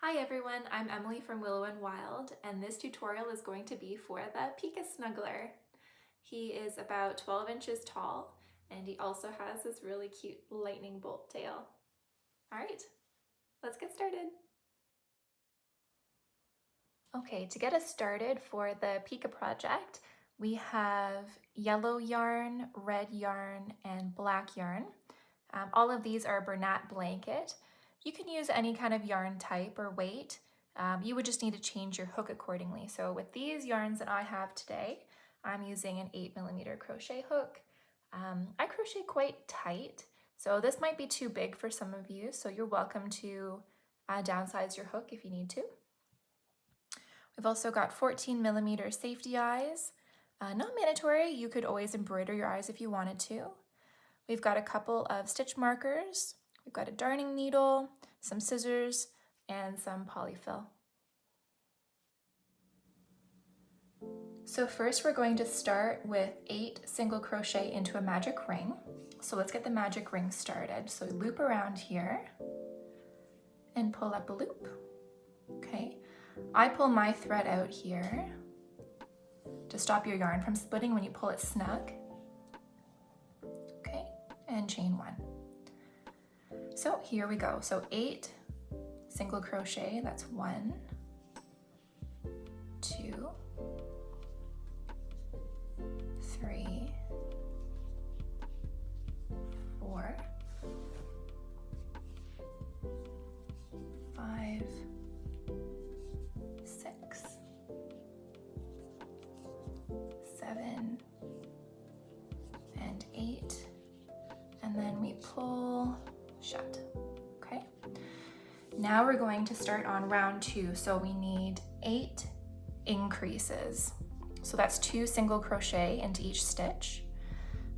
Hi everyone, I'm Emily from Willow and Wild, and this tutorial is going to be for the Pika Snuggler. He is about 12 inches tall, and he also has this really cute lightning bolt tail. All right, let's get started. Okay, to get us started for the Pika project, we have yellow yarn, red yarn, and black yarn. All of these are Bernat blanket. You can use any kind of yarn type or weight. You would just need to change your hook accordingly. So with these yarns that I have today, I'm using an 8mm crochet hook. I crochet quite tight, so this might be too big for some of you, so you're welcome to downsize your hook if you need to. We've also got 14mm safety eyes. Not mandatory, you could always embroider your eyes if you wanted to. We've got a couple of stitch markers, we've got a darning needle, some scissors, and some polyfill. So first we're going to start with 8 single crochet into a magic ring. So let's get the magic ring started. So loop around here and pull up a loop. Okay, I pull my thread out here to stop your yarn from splitting when you pull it snug. Okay, and chain 1. So here we go. So 8 single crochet, that's 1, 2, 3, 4, 5, 6, 7, and 8, and then we pull shut. Okay, now we're going to start on round 2, so we need 8 increases. So that's 2 single crochet into each stitch.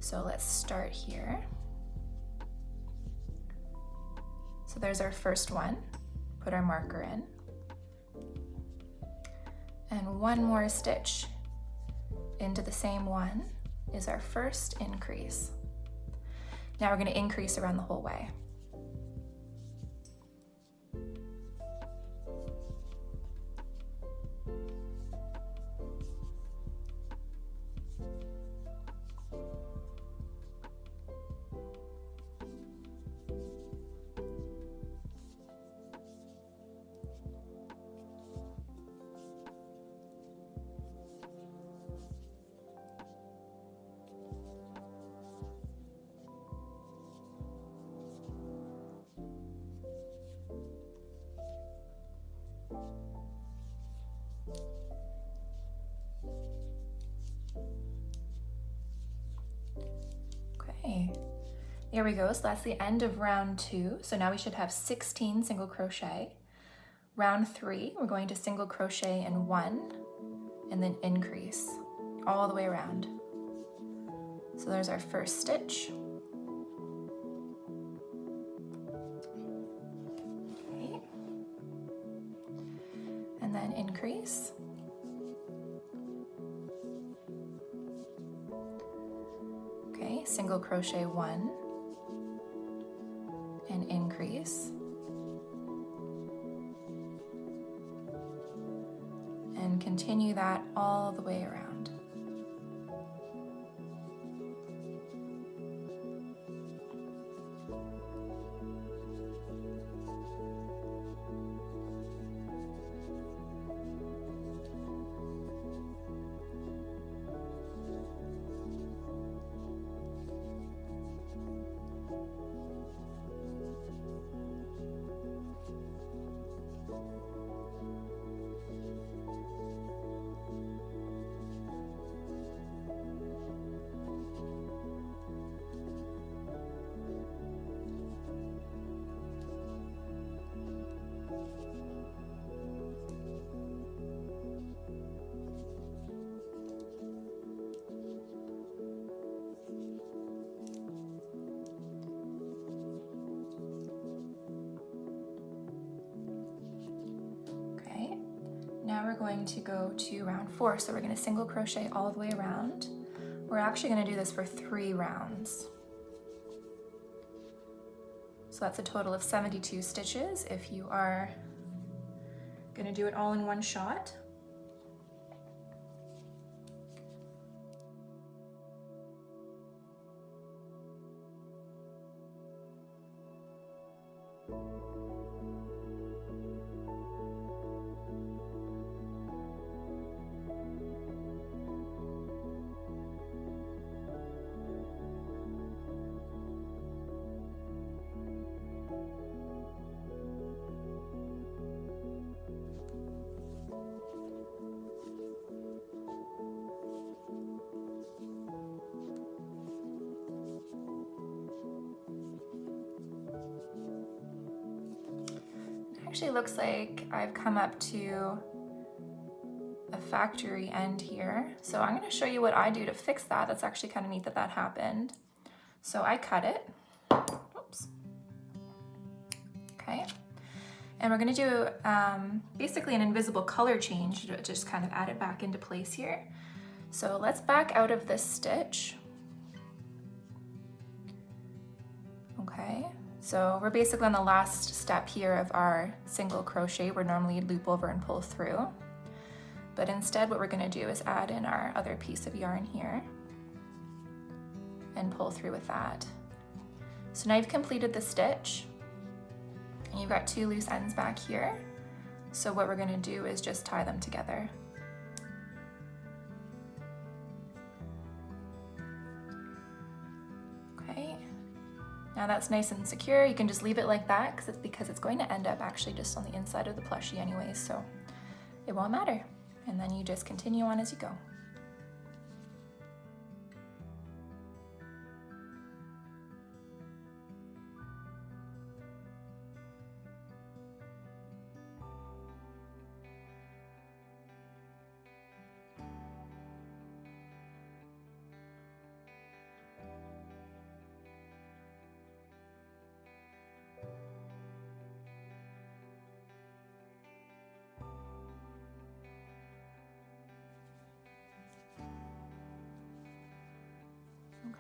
So let's start here. So there's our first one. Put our marker in. And one more stitch into the same one is our first increase. Now we're going to increase around the whole way. Okay, there we go. So that's the end of round 2. So now we should have 16 single crochet. Round 3, we're going to single crochet in 1 and then increase all the way around. So there's our first stitch. Okay. And then increase. Okay, single crochet 1 and increase. And continue that all the way around. Now we're going to go to round 4. So we're going to single crochet all the way around. We're actually going to do this for 3 rounds. So that's a total of 72 stitches if you are Gonna do it all in one shot. Actually looks like I've come up to a factory end here. So I'm going to show you what I do to fix that. That's actually kind of neat that that happened. So I cut it. Oops. Okay. And we're going to do basically an invisible color change to just kind of add it back into place here. So let's back out of this stitch. Okay. So we're basically on the last step here of our single crochet where normally you'd loop over and pull through. But instead what we're going to do is add in our other piece of yarn here and pull through with that. So now you've completed the stitch and you've got 2 loose ends back here. So what we're going to do is just tie them together. Now that's nice and secure. You can just leave it like that because it's going to end up actually just on the inside of the plushie anyways, so it won't matter. And then you just continue on as you go.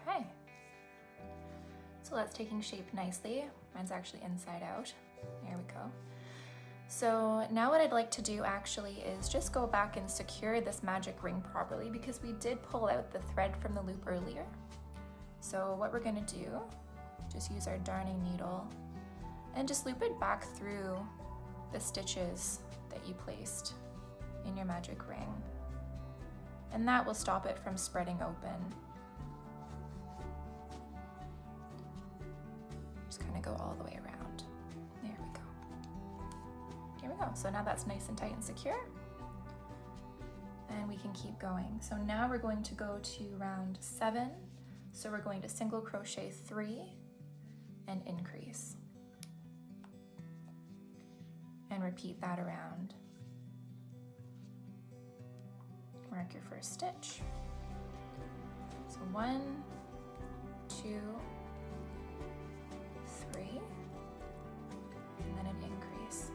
Okay, so that's taking shape nicely. Mine's actually inside out. There we go. So now what I'd like to do actually is just go back and secure this magic ring properly because we did pull out the thread from the loop earlier. So what we're gonna do, just use our darning needle and just loop it back through the stitches that you placed in your magic ring. And that will stop it from spreading open. Kind of go all the way around. There we go. Here we go. So now that's nice and tight and secure. And we can keep going. So now we're going to go to round 7. So we're going to single crochet 3 and increase. And repeat that around. Mark your first stitch. So 1, 2, 3, and then an increase.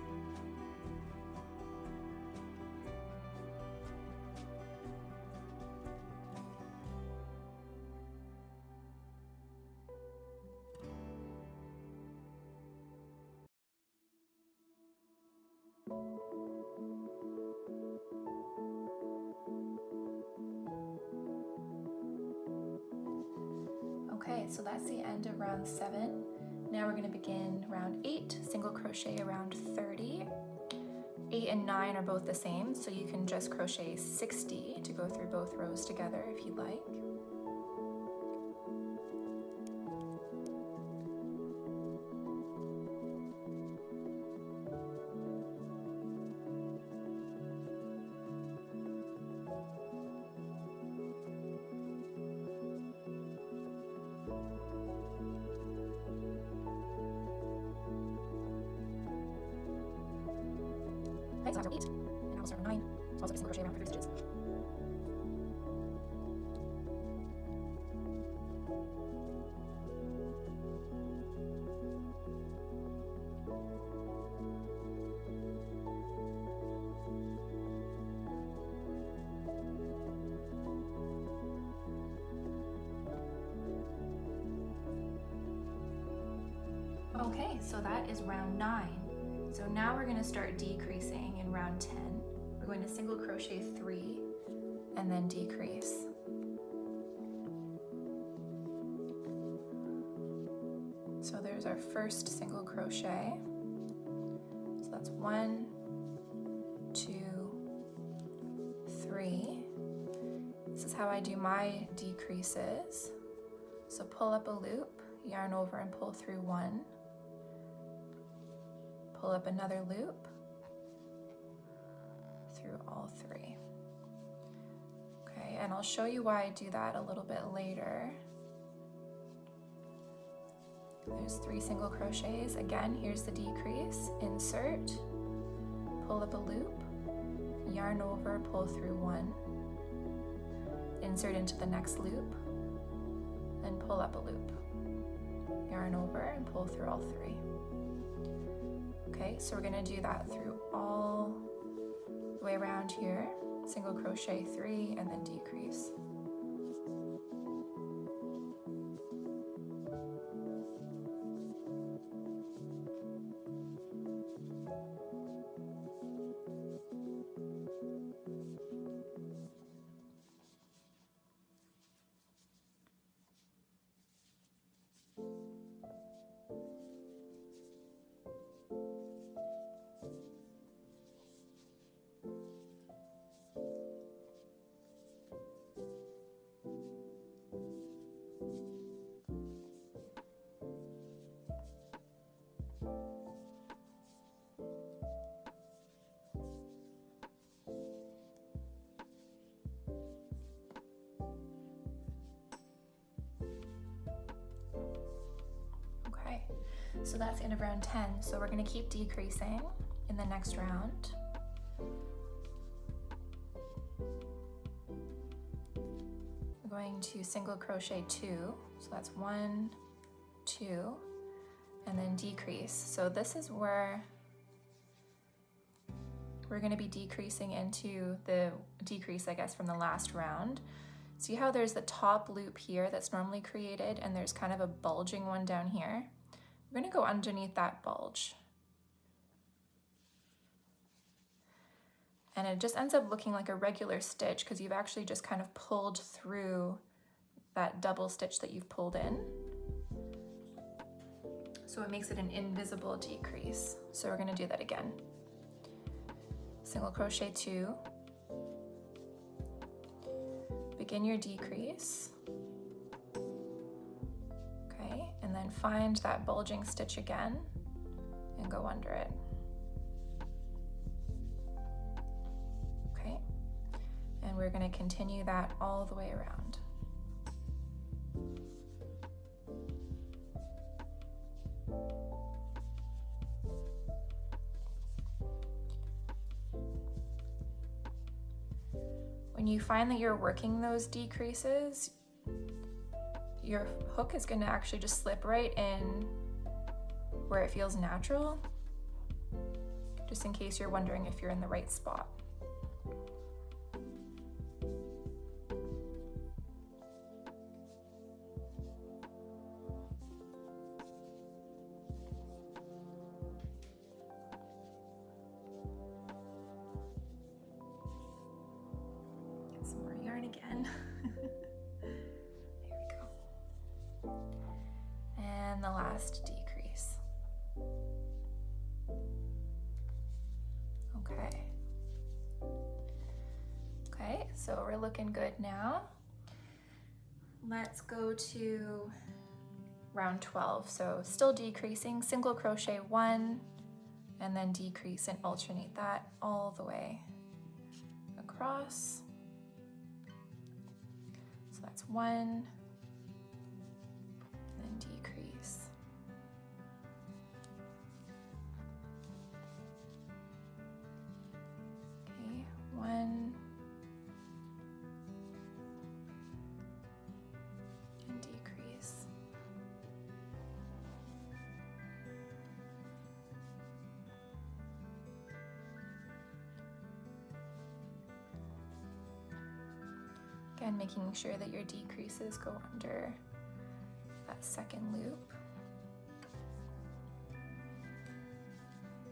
Okay, so that's the end of round 7. Now we're going to begin round 8, single crochet around 30. 8 and 9 are both the same, so you can just crochet 60 to go through both rows together if you'd like. Okay, so after 8, and now we'll start on 9, so also single crochet around for 3 stitches. Okay, so that is round 9. So so now we're going to start decreasing in round 10. We're going to single crochet 3 and then decrease. So there's our first single crochet. So that's 1, 2, 3. This is how I do my decreases. So pull up a loop, yarn over and pull through 1. Pull up another loop through all 3. Okay, and I'll show you why I do that a little bit later. There's 3 single crochets. Again, here's the decrease. Insert, pull up a loop, yarn over, pull through 1. Insert into the next loop, and pull up a loop. Yarn over and pull through all 3. Okay, so we're going to do that through all the way around here. Single crochet 3 and then decrease. So that's the end of round 10. So we're going to keep decreasing in the next round. We're going to single crochet 2. So that's 1, 2, and then decrease. So this is where we're going to be decreasing into the decrease, I guess, from the last round. See how there's the top loop here that's normally created, and there's kind of a bulging one down here? We're going to go underneath that bulge. And it just ends up looking like a regular stitch because you've actually just kind of pulled through that double stitch that you've pulled in. So it makes it an invisible decrease. So we're going to do that again. Single crochet 2. Begin your decrease. And then find that bulging stitch again and go under it. Okay, and we're going to continue that all the way around. When you find that you're working those decreases, your hook is going to actually just slip right in where it feels natural, just in case you're wondering if you're in the right spot. Get some more yarn again. And the last decrease. Okay. Okay, so we're looking good now. Let's go to round 12. So still decreasing, single crochet 1, and then decrease and alternate that all the way across. So that's 1, decrease. Okay, 1 and decrease. Again, making sure that your decreases go under that second loop.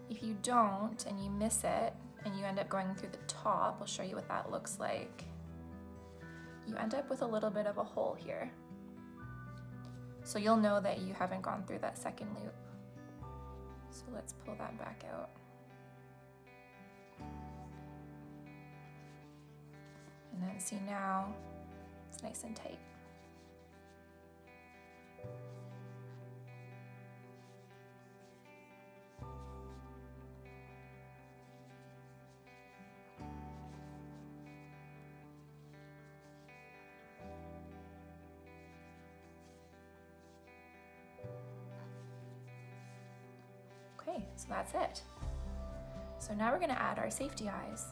If if you don't and you miss it and you end up going through the top, I'll show you what that looks like. You end up with a little bit of a hole here. So you'll know that you haven't gone through that second loop. So let's pull that back out. And then see, now it's nice and tight. Okay, so that's it. So now we're going to add our safety eyes.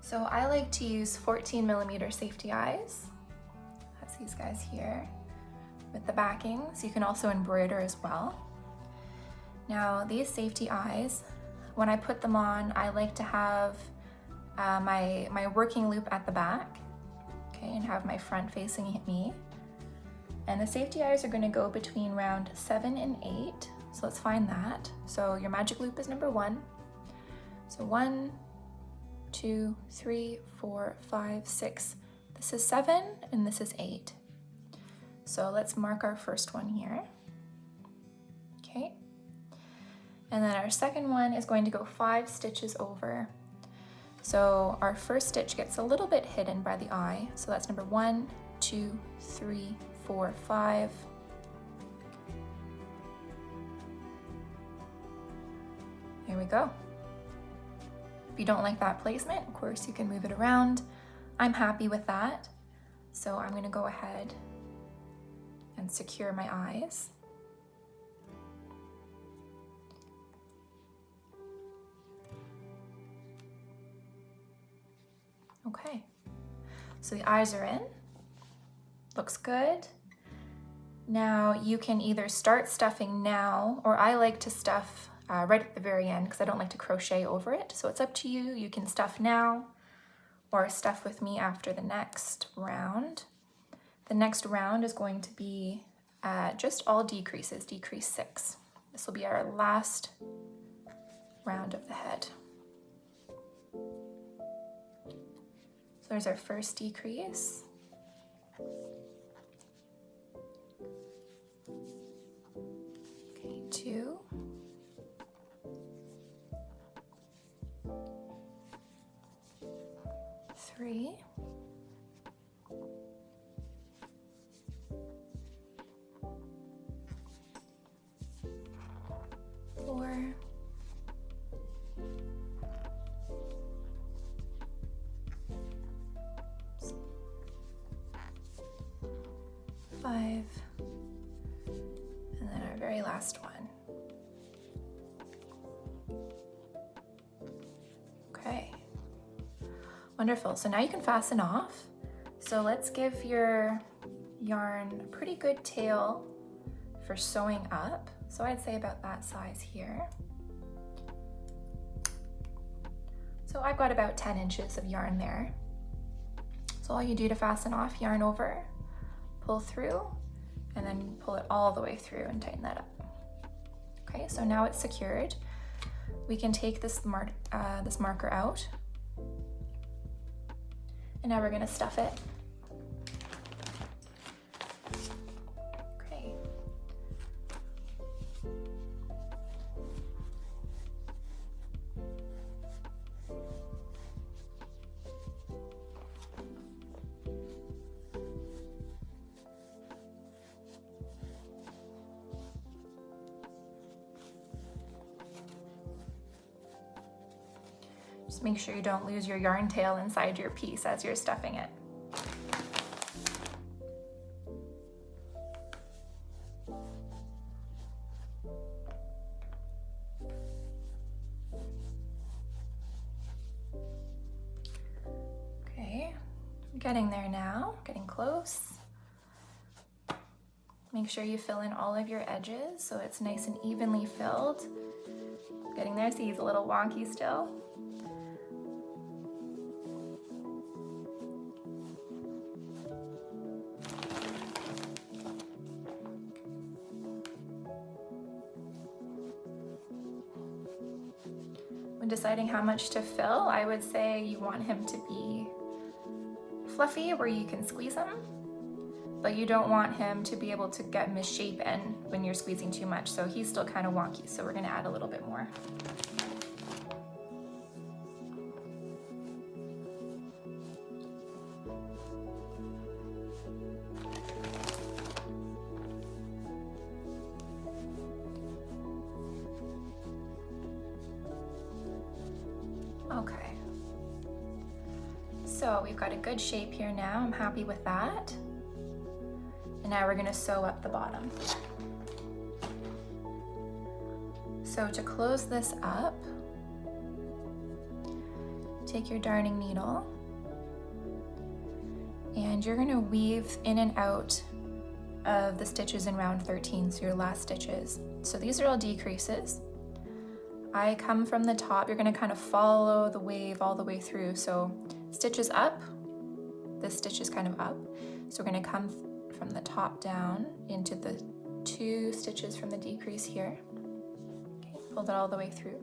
So I like to use 14mm safety eyes. That's these guys here with the backing, so you can also embroider as well. Now these safety eyes, when I put them on, I like to have my working loop at the back, okay, and have my front facing me. And the safety eyes are going to go between round 7 and 8, so let's find that. So your magic loop is number 1. So 1, 2, 3, 4, 5, 6. This is 7 and this is 8. So let's mark our first one here. Okay. And then our second one is going to go 5 stitches over. So our first stitch gets a little bit hidden by the eye. So that's number 1, 2, 3, 4, 5. There we go. If you don't like that placement, of course you can move it around. I'm happy with that. So I'm going to go ahead and secure my eyes. Okay, so the eyes are in. Looks good. Now you can either start stuffing now, or I like to stuff right at the very end because I don't like to crochet over it. So it's up to you. You can stuff now or stuff with me after the next round. The next round is going to be just all decreases, decrease 6. This will be our last round of the head. So there's our first decrease. Okay, 2. 3. 4. 5. And then our very last one. Okay. Wonderful. So now you can fasten off. So let's give your yarn a pretty good tail for sewing up. So I'd say about that size here. So I've got about 10 inches of yarn there. So all you do to fasten off, yarn over, pull through, and then pull it all the way through and tighten that up. Okay, so now it's secured. We can take this marker out. And now we're going to stuff it. Okay. Just make sure you don't lose your yarn tail inside your piece as you're stuffing it. Okay, I'm getting there now, getting close. Make sure you fill in all of your edges so it's nice and evenly filled. Getting there, see he's a little wonky still. deciding how much to fill, I would say you want him to be fluffy where you can squeeze him, but you don't want him to be able to get misshapen when you're squeezing too much. So he's still kind of wonky, so we're gonna add a little bit more. Okay, so we've got a good shape here now. I'm happy with that. And now we're gonna sew up the bottom. So to close this up, take your darning needle and you're gonna weave in and out of the stitches in round 13, so your last stitches. So these are all decreases. I come from the top, you're gonna kind of follow the wave all the way through. So stitches up, this stitch is kind of up. So we're gonna come from the top down into the 2 stitches from the decrease here. Okay, pull that all the way through.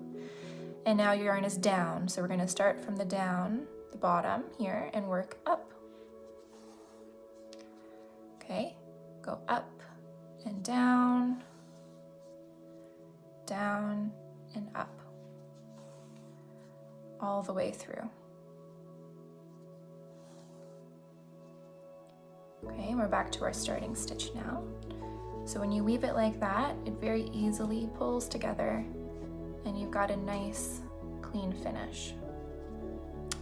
And now your yarn is down. So we're gonna start from the down, the bottom here, and work up. Okay, go up and down, down, and up all the way through. Okay, and we're back to our starting stitch now. So when you weave it like that, it very easily pulls together and you've got a nice clean finish.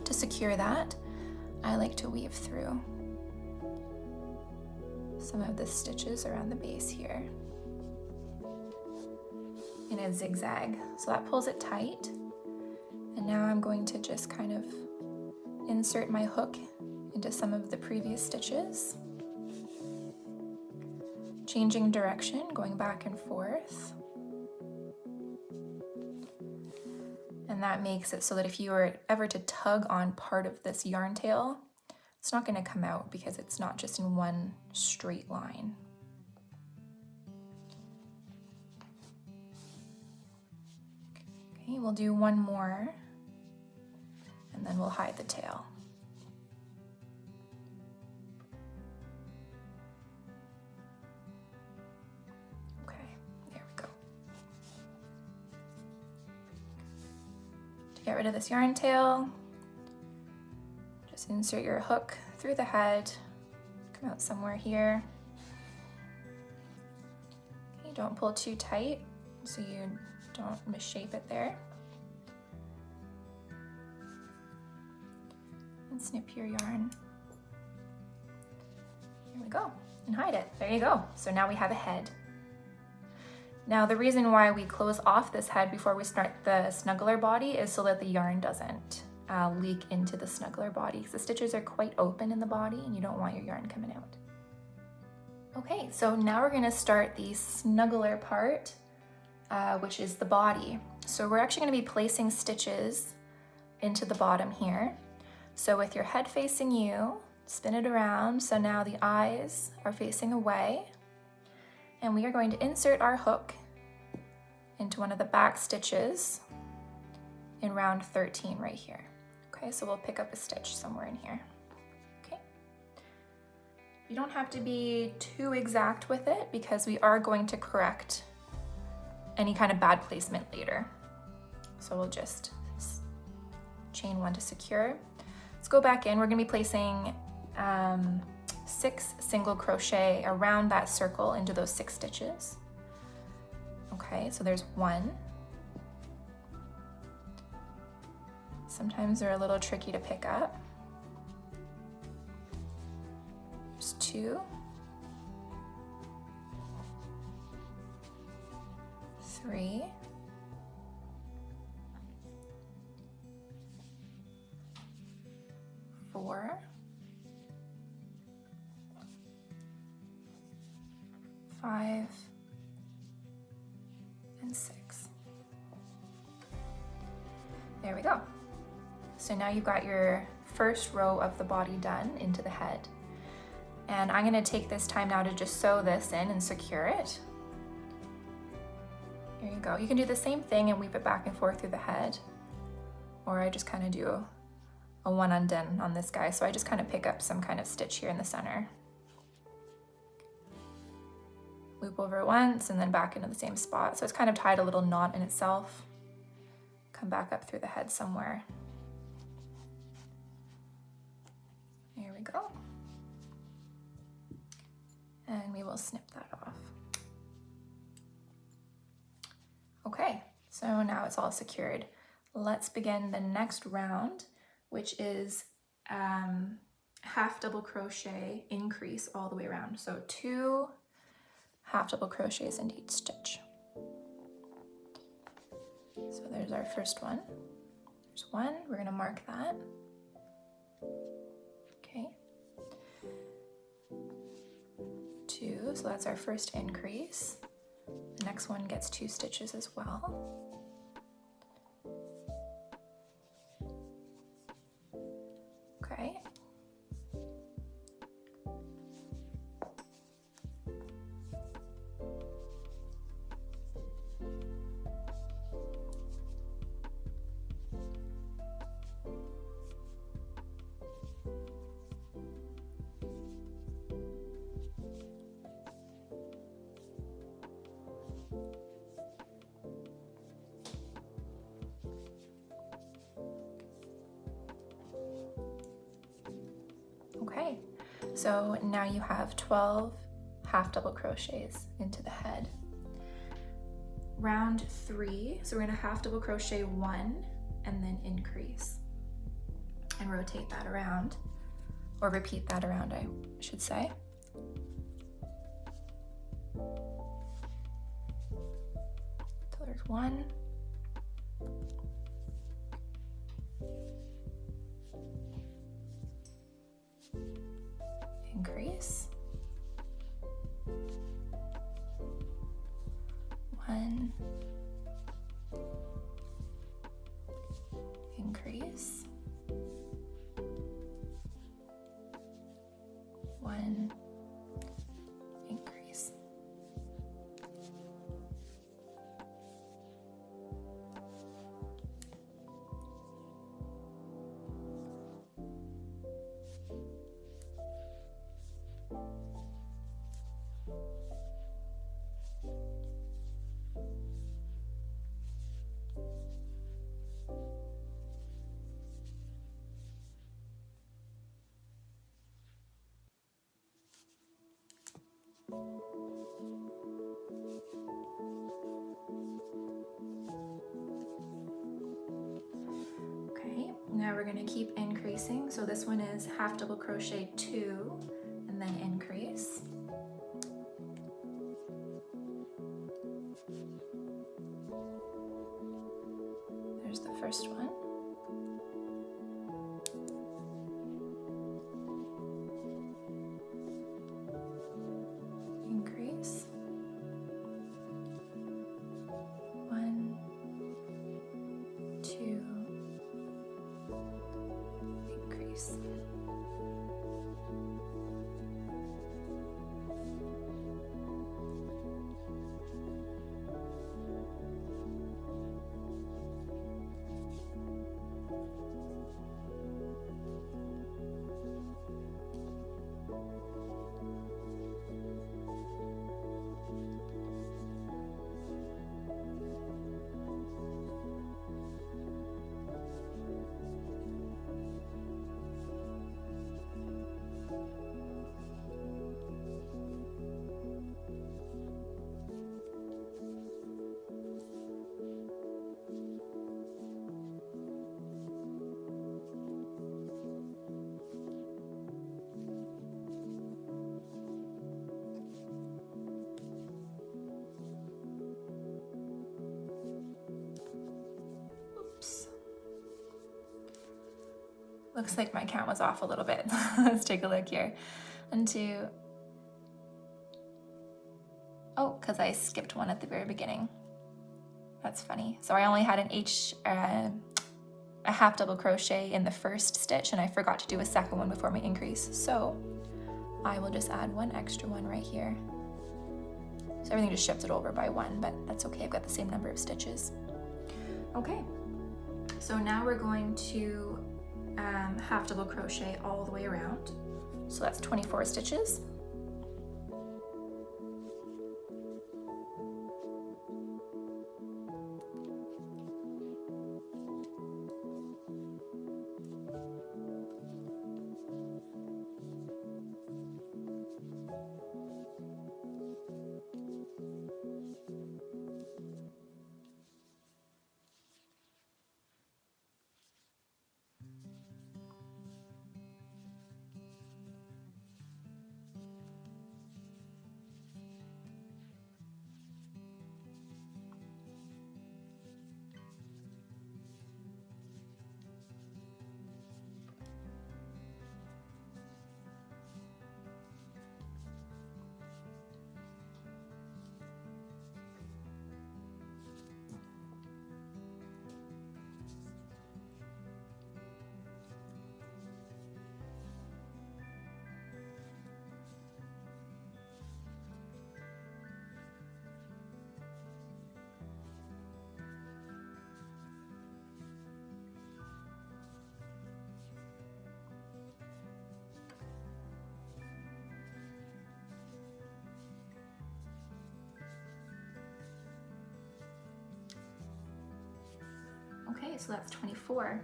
To secure that, I like to weave through some of the stitches around the base here in a zigzag. So that pulls it tight. And now I'm going to just kind of insert my hook into some of the previous stitches. Changing direction, going back and forth. And that makes it so that if you were ever to tug on part of this yarn tail, it's not going to come out because it's not just in one straight line. Okay, we'll do one more and then we'll hide the tail. Okay, there we go. To get rid of this yarn tail, just insert your hook through the head, come out somewhere here. Okay, don't pull too tight so you don't misshape it there. And snip your yarn. Here we go, and hide it. There you go. So now we have a head. Now the reason why we close off this head before we start the snuggler body is so that the yarn doesn't leak into the snuggler body, because the stitches are quite open in the body and you don't want your yarn coming out. Okay, so now we're gonna start the snuggler part, which is the body. So we're actually gonna be placing stitches into the bottom here. So with your head facing you, spin it around. So now the eyes are facing away. And we are going to insert our hook into one of the back stitches in round 13 right here. Okay, so we'll pick up a stitch somewhere in here. Okay. You don't have to be too exact with it because we are going to correct any kind of bad placement later. So we'll just chain one to secure. Let's go back in. We're gonna be placing 6 single crochet around that circle into those 6 stitches. Okay, so there's 1. Sometimes they're a little tricky to pick up. There's 2. 3. 4. 5. And 6. There we go. So now you've got your first row of the body done into the head. And I'm going to take this time now to just sew this in and secure it. There you go. You can do the same thing and weave it back and forth through the head. or I just kind of do a one undone on this guy. So I just kind of pick up some kind of stitch here in the center. Loop over once and then back into the same spot. So it's kind of tied a little knot in itself. Come back up through the head somewhere. There we go. And we will snip that off. Okay, so now it's all secured. Let's begin the next round, which is half double crochet increase all the way around. So 2 half double crochets into each stitch. So there's our first one. There's 1, we're gonna mark that. Okay. 2, so that's our first increase. The next one gets 2 stitches as well. Okay. Okay, so now you have 12 half double crochets into the head. Round 3, so we're gonna half double crochet 1 and then increase and rotate that around, or repeat that around, I should say. So there's 1. Increase. 1. Increase. 1. Increase. Okay, now we're going to keep increasing. So this one is half double crochet 2 and then increase. There's the first one. Increase. 1, 2, increase. Looks like my count was off a little bit. Let's take a look here. 1, 2. Oh, because I skipped one at the very beginning. That's funny. So I only had a half double crochet in the first stitch, and I forgot to do a second one before my increase. So I will just add 1 extra one right here. So everything just shifted over by 1, but that's okay. I've got the same number of stitches. Okay. So now we're going to half double crochet all the way around. So that's 24 stitches. Okay, so that's 24.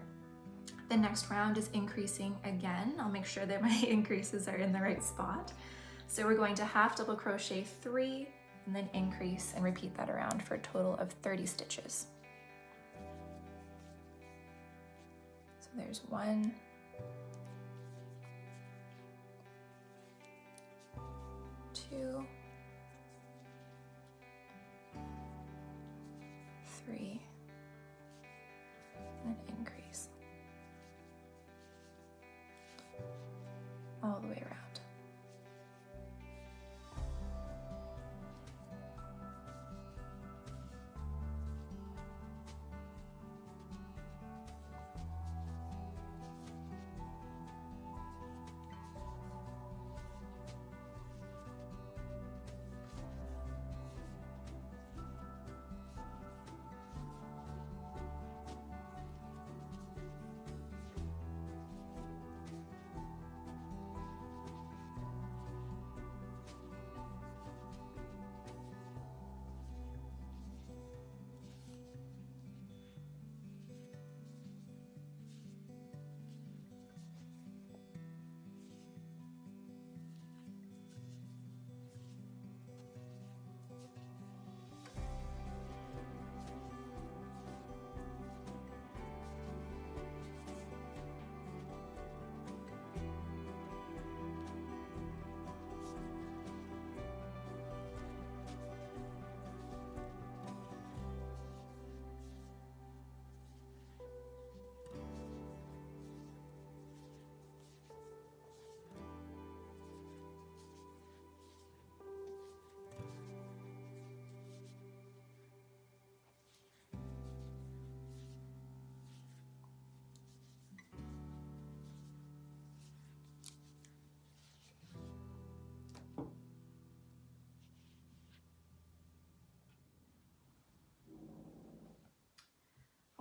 The next round is increasing again. I'll make sure that my increases are in the right spot. So we're going to half double crochet 3 and then increase and repeat that around for a total of 30 stitches. So there's 1, 2, 3, and increase all the way around.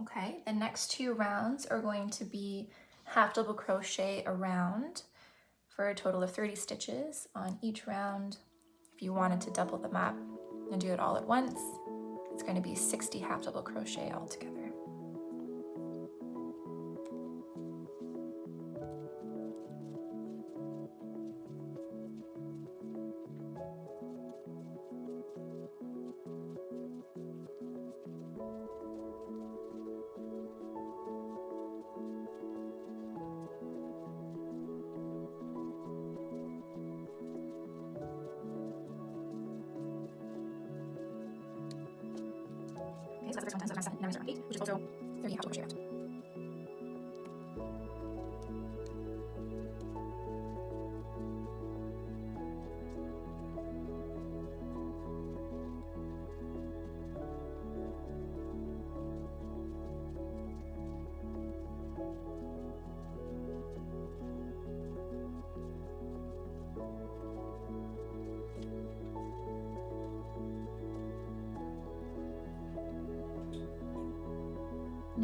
Okay, the next 2 rounds are going to be half double crochet around for a total of 30 stitches on each round. If you wanted to double them up and do it all at once, it's going to be 60 half double crochet altogether. Okay, so that's the first one, so 7, and then we start on 8, which is also 30 half double crochet around.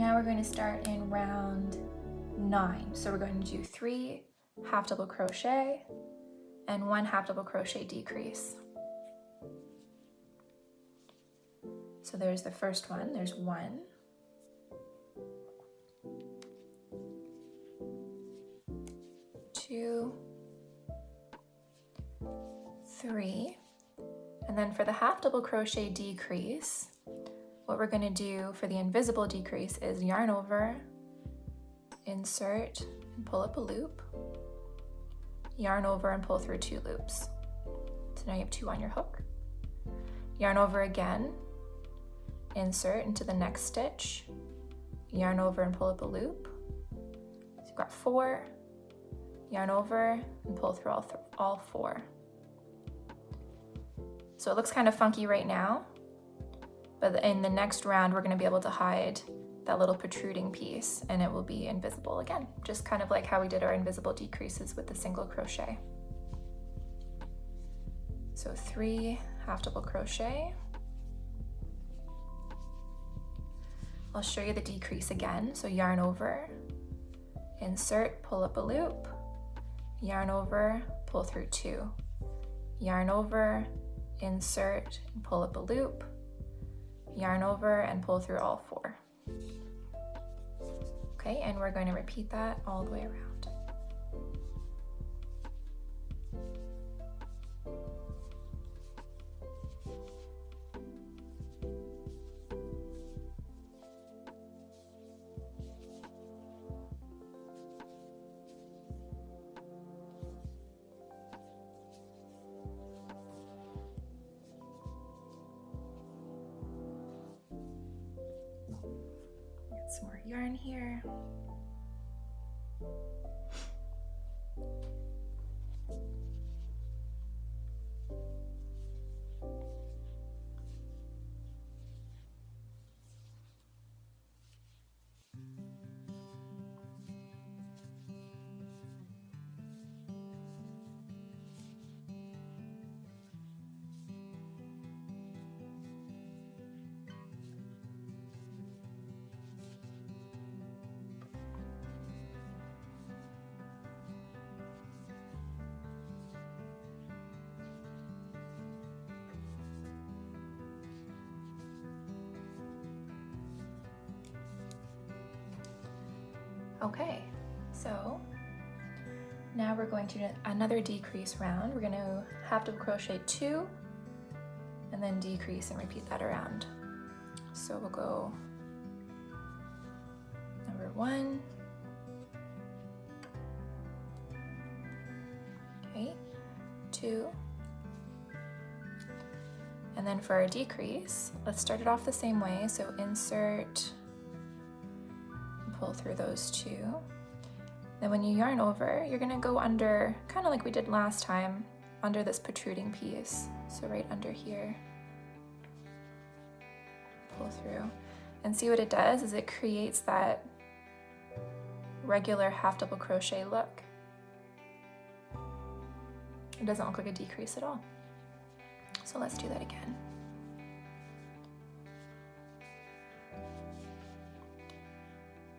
now we're going to start in round 9. So we're going to do 3 half double crochet and 1 half double crochet decrease. So there's the first one, there's 1, 2, 3, and then for the half double crochet decrease, what we're going to do for the invisible decrease is yarn over, insert, and pull up a loop, yarn over and pull through 2 loops. So now you have 2 on your hook. Yarn over again, insert into the next stitch, yarn over and pull up a loop. So you've got 4, yarn over and pull through all 4. So it looks kind of funky right now, but in the next round we're going to be able to hide that little protruding piece and it will be invisible again, just kind of like how we did our invisible decreases with the single crochet. So 3 half double crochet. I'll show you the decrease again. So yarn over, insert, pull up a loop, yarn over, pull through 2, yarn over, insert, and pull up a loop, yarn over and pull through all 4. Okay, and we're going to repeat that all the way around. Get some more yarn here. Okay, so now we're going to do another decrease round. We're going to half double crochet 2 and then decrease and repeat that around. So we'll go number 1, okay, 2, and then for our decrease, let's start it off the same way. So insert, pull through those 2. Then when you yarn over, you're gonna go under, kind of like we did last time, under this protruding piece. So right under here, pull through. And see what it does is it creates that regular half double crochet look. It doesn't look like a decrease at all. So let's do that again.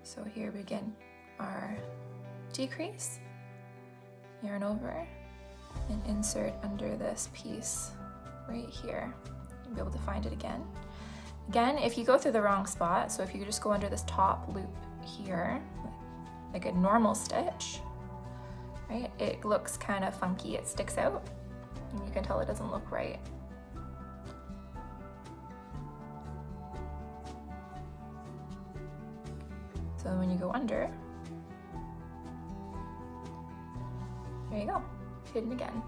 So here we begin our decrease, yarn over, and insert under this piece right here. You'll be able to find it again. Again, if you go through the wrong spot, so if you just go under this top loop here, like a normal stitch, right, it looks kind of funky, it sticks out, and you can tell it doesn't look right. So when you go under, there you go, hidden again.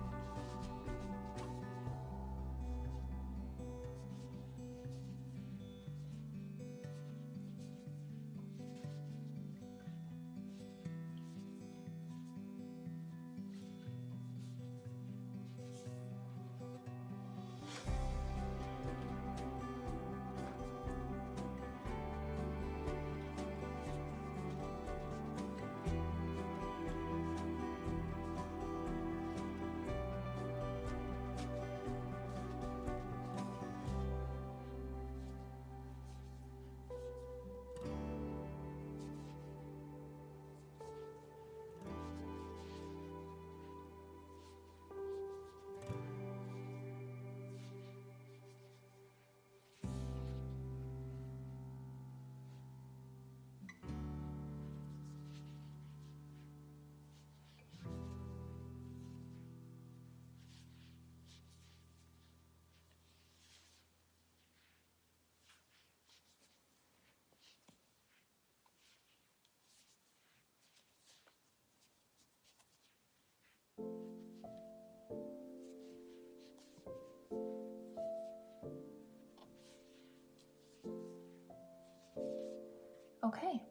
Okay,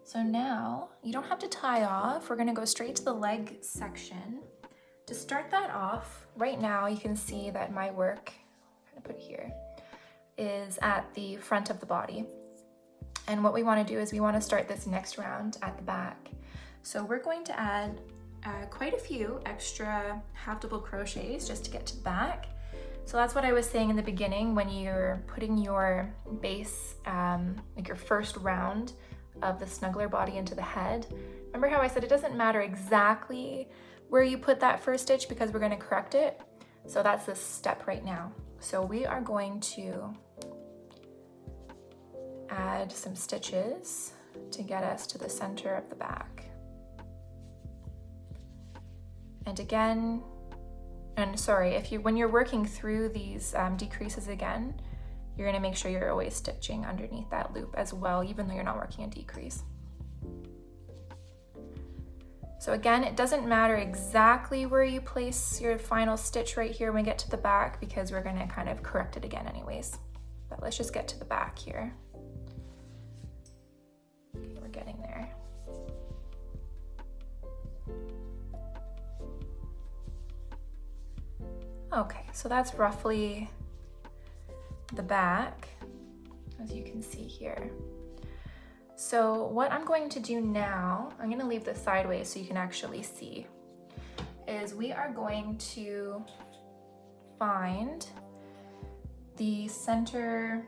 so now you don't have to tie off. We're gonna go straight to the leg section. To start that off, right now you can see that my work, I'm gonna put it here, is at the front of the body. And what we wanna do is we wanna start this next round at the back. So we're going to add quite a few extra half double crochets just to get to the back. So that's what I was saying in the beginning when you're putting your base, like your first round of the snuggler body into the head. Remember how I said it doesn't matter exactly where you put that first stitch because we're going to correct it. So that's this step right now. So we are going to add some stitches to get us to the center of the back. And again, and sorry, when you're working through these decreases again, you're going to make sure you're always stitching underneath that loop as well, even though you're not working a decrease. So again, it doesn't matter exactly where you place your final stitch right here when we get to the back, because we're going to kind of correct it again anyways. But let's just get to the back here. Okay, we're getting there. Okay, so that's roughly the back, as you can see here. So what I'm going to do now, I'm going to leave this sideways so you can actually see, is we are going to find the center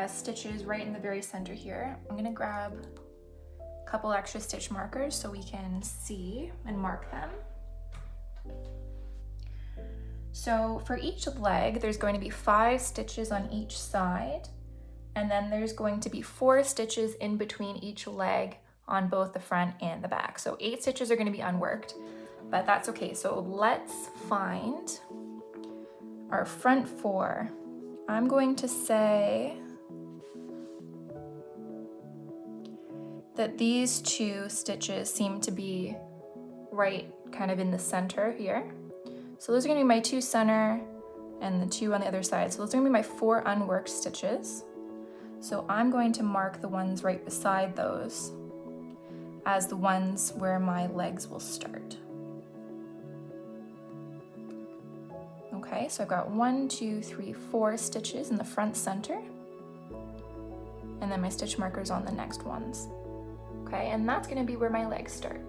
stitches right in the very center here. I'm going to grab a couple extra stitch markers so we can see and mark them. So for each leg, there's going to be 5 stitches on each side, and then there's going to be 4 stitches in between each leg on both the front and the back. So 8 stitches are going to be unworked, but that's okay. So let's find our front 4. I'm going to say that these 2 stitches seem to be right kind of in the center here. So those are going to be my 2 center and the 2 on the other side. So those are going to be my 4 unworked stitches. So I'm going to mark the ones right beside those as the ones where my legs will start. Okay, so I've got 1, 2, 3, 4 stitches in the front center, and then my stitch markers on the next ones. Okay, and that's going to be where my legs start.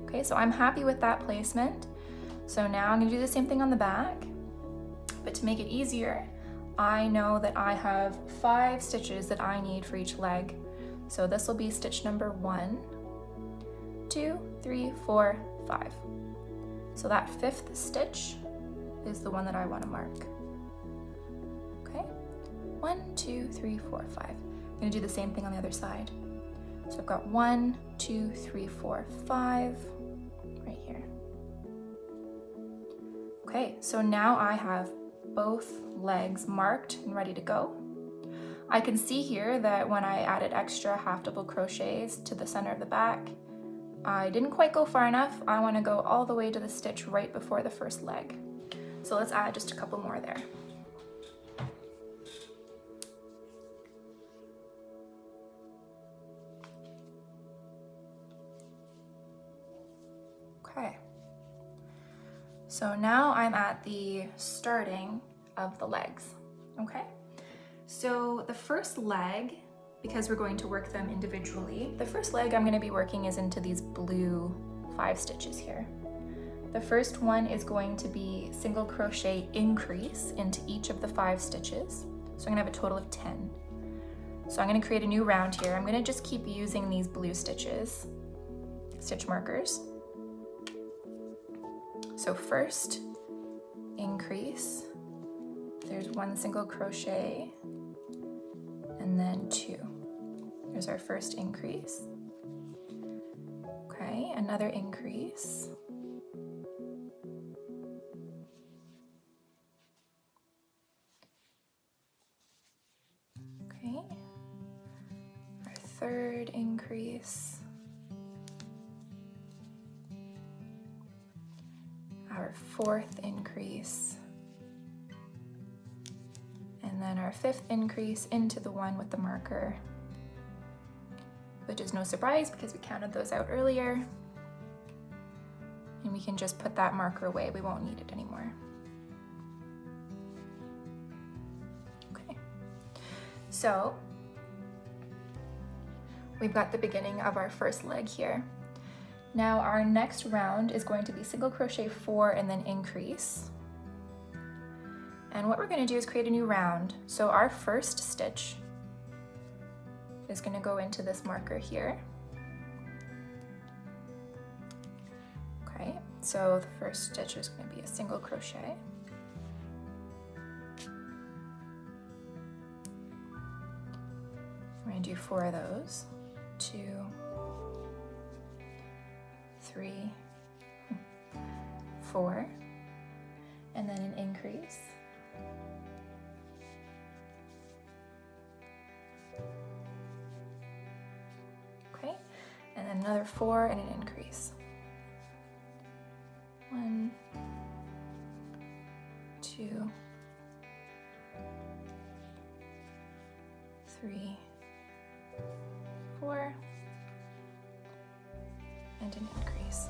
Okay, so I'm happy with that placement. So now I'm going to do the same thing on the back, but to make it easier, I know that I have 5 stitches that I need for each leg. So this will be stitch number 1, 2, 3, 4, 5. So that 5th stitch is the one that I want to mark. Okay, 1, 2, 3, 4, 5. I'm going to do the same thing on the other side. So I've got 1, 2, 3, 4, 5 right here. Okay, so now I have both legs marked and ready to go. I can see here that when I added extra half double crochets to the center of the back, I didn't quite go far enough. I want to go all the way to the stitch right before the first leg. So let's add just a couple more there. Okay. So now I'm at the starting of the legs, okay? So the first leg, because we're going to work them individually, the first leg I'm gonna be working is into these blue 5 stitches here. The first one is going to be single crochet increase into each of the 5 stitches. So I'm gonna have a total of 10. So I'm gonna create a new round here. I'm gonna just keep using these blue stitches, stitch markers. So first, increase, there's 1 single crochet, and then 2. There's our first increase. Okay, another increase. Okay, our third increase. Our 4th increase, and then our 5th increase into the one with the marker, which is no surprise because we counted those out earlier. And we can just put that marker away. We won't need it anymore. Okay, so we've got the beginning of our first leg here. Now our next round is going to be single crochet 4 and then increase. And what we're going to do is create a new round. So our first stitch is going to go into this marker here. Okay, so the first stitch is going to be a single crochet. We're going to do 4 of those. 2, 3, 4, and then an increase. Okay, and then another 4 and an increase. 1, 2, 3, 4, and an increase.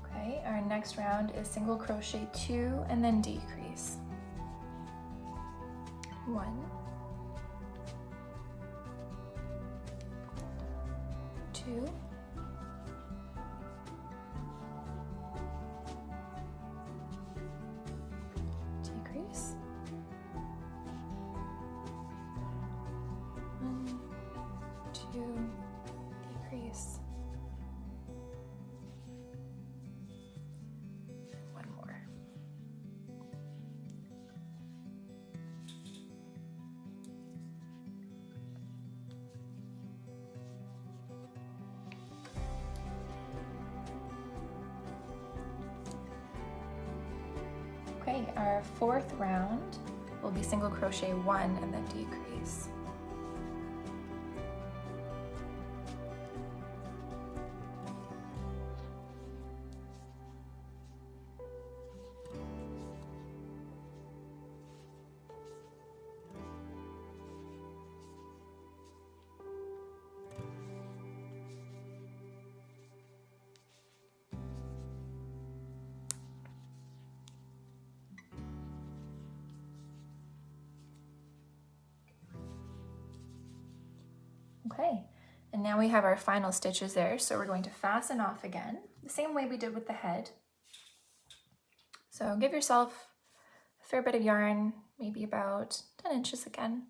Okay, our next round is single crochet 2 and then decrease. 1, 2, decrease. 1, 2, decrease. One more. Okay, our fourth round will be single crochet 1 and then decrease. Okay, and now we have our final stitches there, so we're going to fasten off again, the same way we did with the head. So give yourself a fair bit of yarn, maybe about 10 inches again.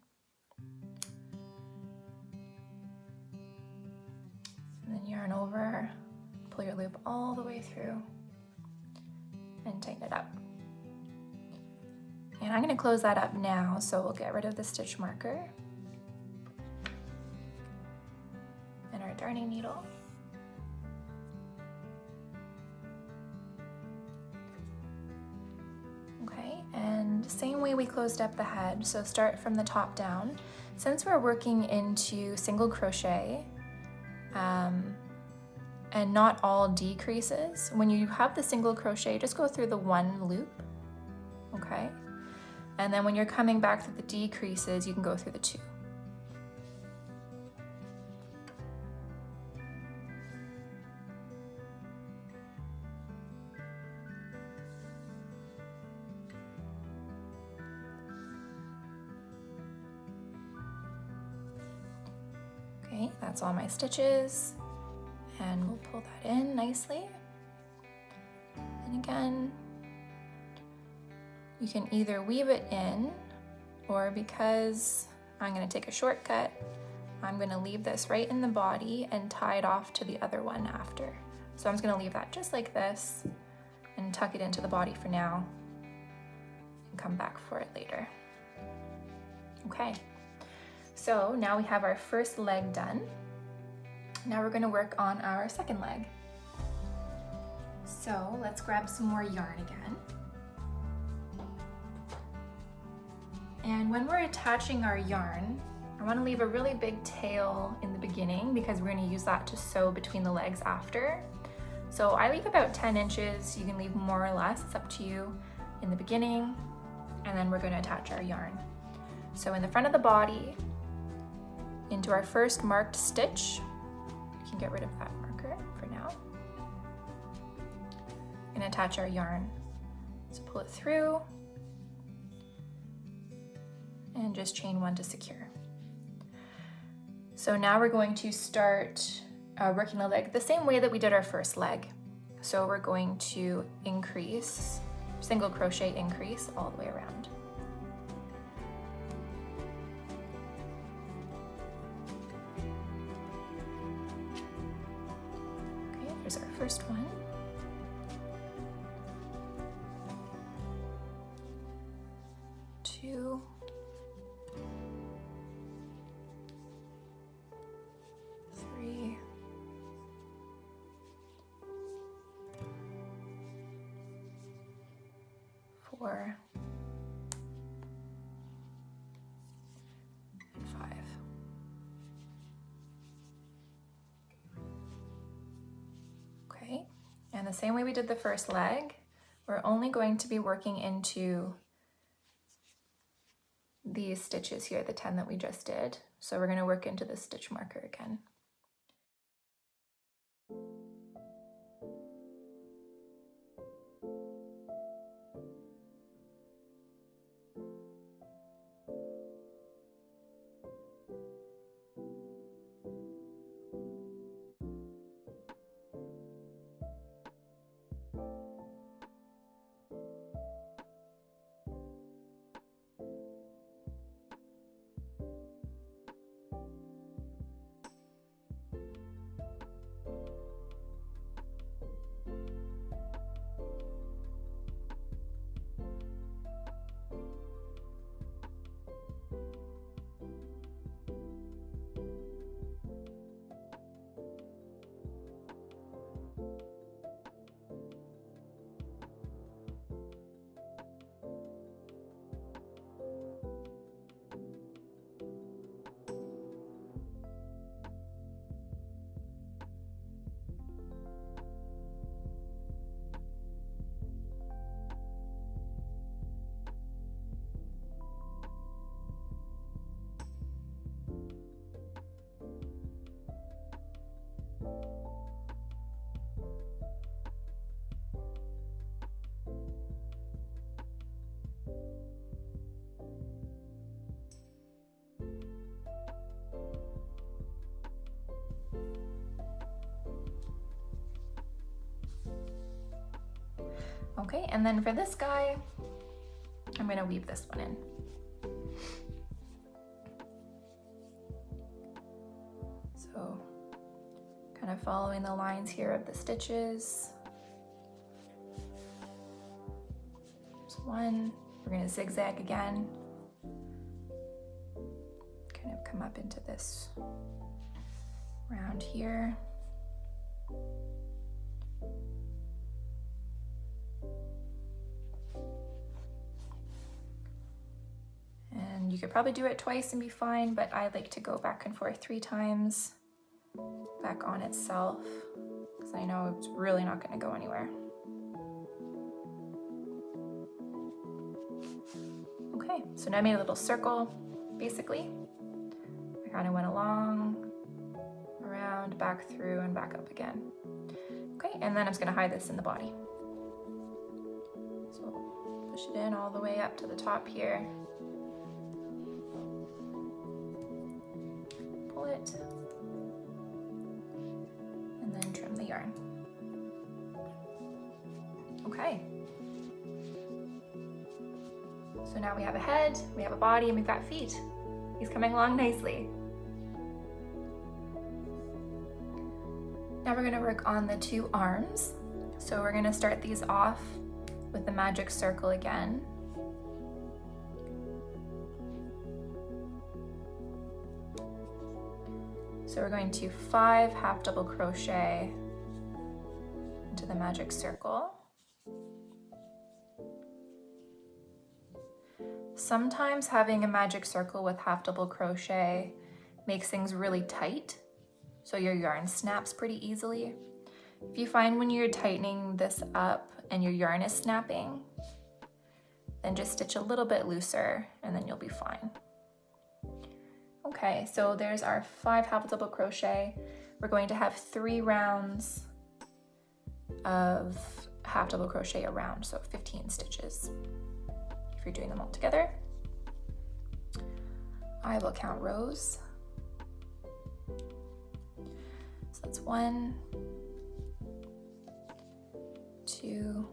And then yarn over, pull your loop all the way through, and tighten it up. And I'm going to close that up now, so we'll get rid of the stitch marker. And our darning needle. Okay, and same way we closed up the head, so start from the top down. Since we're working into single crochet, and not all decreases, when you have the single crochet, just go through the 1 loop, okay? And then when you're coming back through the decreases, you can go through the 2. Okay, that's all my stitches, and we'll pull that in nicely. And again, you can either weave it in, or because I'm going to take a shortcut, I'm going to leave this right in the body and tie it off to the other one after. So I'm just going to leave that just like this and tuck it into the body for now and come back for it later. Okay. So now we have our first leg done. Now we're going to work on our second leg. So let's grab some more yarn again. And when we're attaching our yarn, I want to leave a really big tail in the beginning because we're going to use that to sew between the legs after. So I leave about 10 inches. You can leave more or less, it's up to you, in the beginning, and then we're going to attach our yarn. So in the front of the body, into our first marked stitch, we can get rid of that marker for now, and attach our yarn. So pull it through and just chain 1 to secure. So now we're going to start working the leg the same way that we did our first leg. So we're going to increase, single crochet increase all the way around. Okay, here's our first one. Two. 3. 4. And 5. Okay, and the same way we did the first leg, we're only going to be working into these stitches here, the 10 that we just did. So we're going to work into the stitch marker again. Okay, and then for this guy, I'm going to weave this one in. So kind of following the lines here of the stitches. There's one. We're going to zigzag again. Kind of come up into this round here. And you could probably do it twice and be fine, but I like to go back and forth 3 times back on itself because I know it's really not going to go anywhere. Okay, so now I made a little circle, basically. I kind of went along, around, back through, and back up again. Okay, and then I'm just going to hide this in the body. So push it in all the way up to the top here. Pull it, and then trim the yarn. Okay. So now we have a head, we have a body, and we've got feet. He's coming along nicely. Now we're gonna work on the 2 arms. So we're gonna start these off with the magic circle again. So we're going to 5 half double crochet into the magic circle. Sometimes having a magic circle with half double crochet makes things really tight, so your yarn snaps pretty easily. If you find when you're tightening this up and your yarn is snapping, then just stitch a little bit looser and then you'll be fine. Okay, so there's our 5 half double crochet. We're going to have 3 rounds of half double crochet a round, so 15 stitches if you're doing them all together. I will count rows. So that's 1, 2,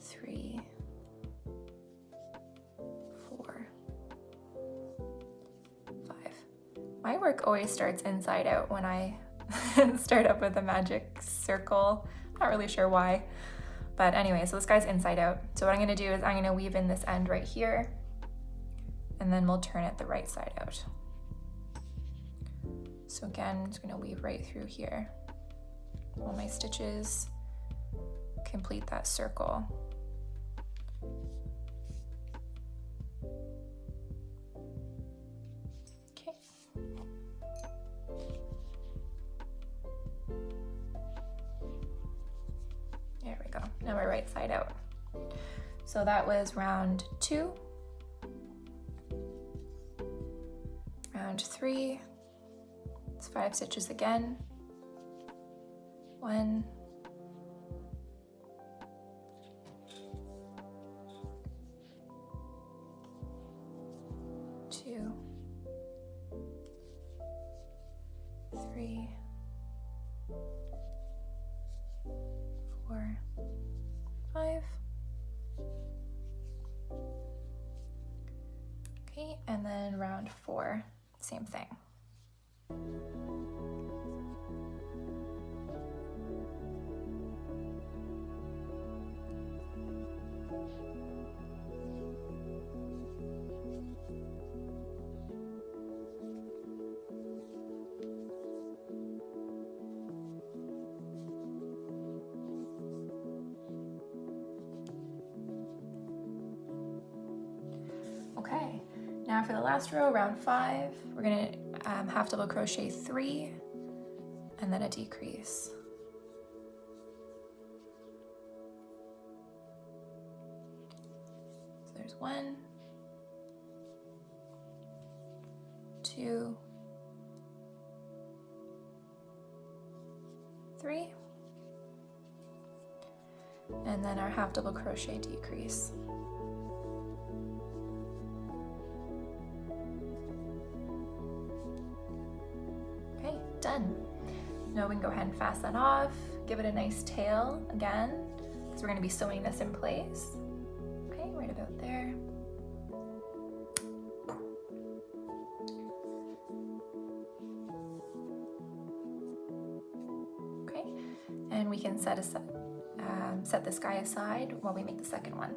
3, 4, 5. My work always starts inside out when I start up with a magic circle. Not really sure why, but anyway, so this guy's inside out. So what I'm going to do is I'm going to weave in this end right here, and then we'll turn it the right side out. So again, I'm just going to weave right through here. All my stitches complete that circle. Okay. There we go. Now we're right side out. So that was round 2. Round 3. It's 5 stitches again. 1, 2, 3, 4, 5. Okay, and then round 4, same thing. Okay, now for the last row, round 5, we're gonna half double crochet 3 and then a decrease. So there's 1, 2, 3, and then our half double crochet decrease. Done. Now we can go ahead and fasten off, give it a nice tail again, because we're going to be sewing this in place. Okay, right about there. Okay, and we can set this guy aside while we make the second one.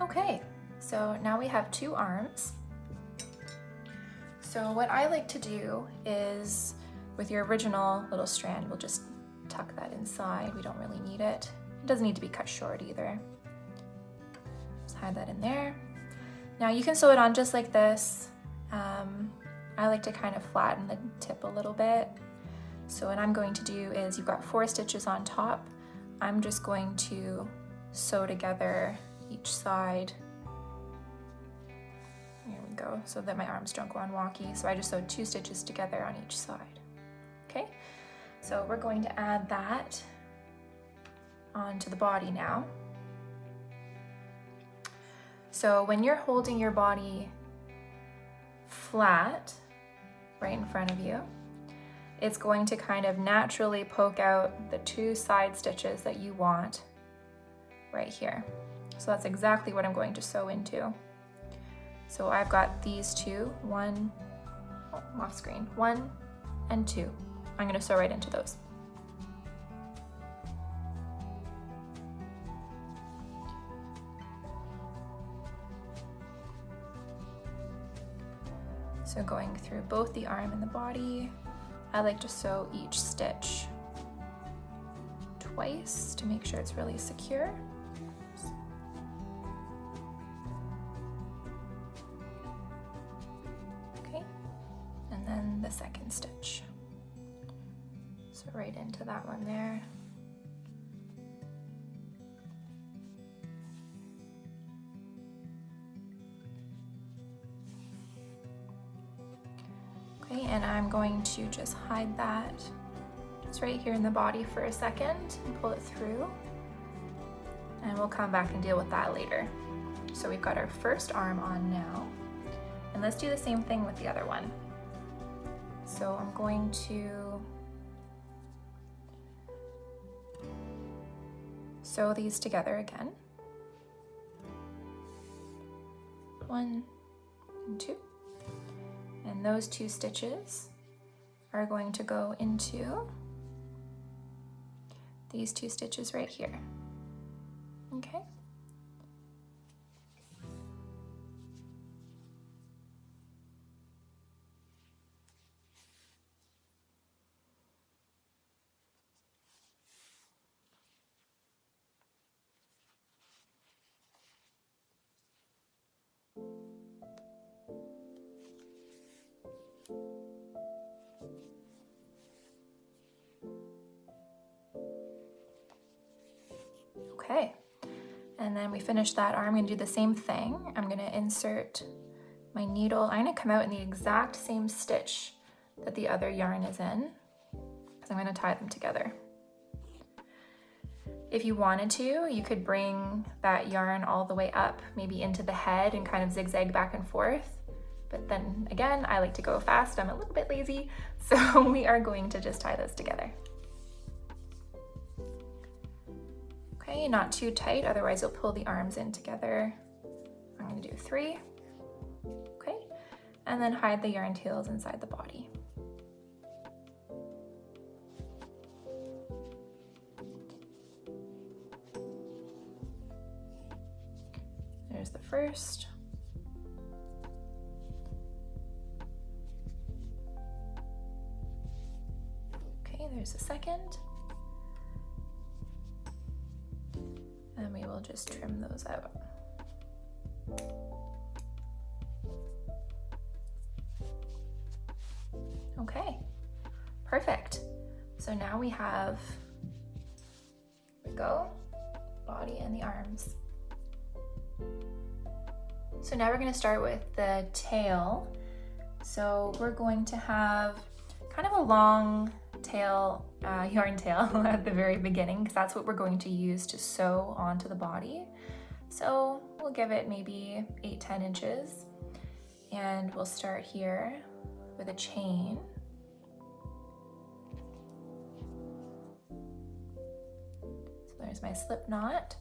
Okay, so now we have 2 arms. So what I like to do is, with your original little strand, we'll just tuck that inside. We don't really need it. It doesn't need to be cut short either. Just hide that in there. Now you can sew it on just like this. I like to kind of flatten the tip a little bit. So what I'm going to do is, you've got 4 stitches on top. I'm just going to sew together each side. Here we go, so that my arms don't go unwonky. So I just sewed 2 stitches together on each side. Okay, so we're going to add that onto the body now. So when you're holding your body flat right in front of you, it's going to kind of naturally poke out the 2 side stitches that you want right here. So that's exactly what I'm going to sew into. So I've got these 2, I'm off screen, 1 and 2. I'm going to sew right into those. So going through both the arm and the body, I like to sew each stitch twice to make sure it's really secure. Okay, and then the second stitch. So right into that one there. Okay, and I'm going to just hide that just right here in the body for a second and pull it through. And we'll come back and deal with that later. So we've got our first arm on now. And let's do the same thing with the other one. So I'm going to sew these together again. 1 and 2. And those 2 stitches are going to go into these 2 stitches right here. Okay. Okay, and then we finish that arm. I'm going to do the same thing. I'm going to insert my needle. I'm going to come out in the exact same stitch that the other yarn is in, because I'm going to tie them together. If you wanted to, you could bring that yarn all the way up, maybe into the head, and kind of zigzag back and forth. But then again, I like to go fast. I'm a little bit lazy, so we are going to just tie those together. Okay, not too tight, otherwise you'll pull the arms in together. I'm going to do 3. Okay, and then hide the yarn tails inside the body. There's the first. Okay, there's the second. And we will just trim those out. Okay, perfect. So now we have, here we go, body and the arms. So now we're going to start with the tail. So we're going to have kind of a long tail, yarn tail at the very beginning, because that's what we're going to use to sew onto the body. So we'll give it maybe 8-10 inches, and we'll start here with a chain. So there's my slip knot.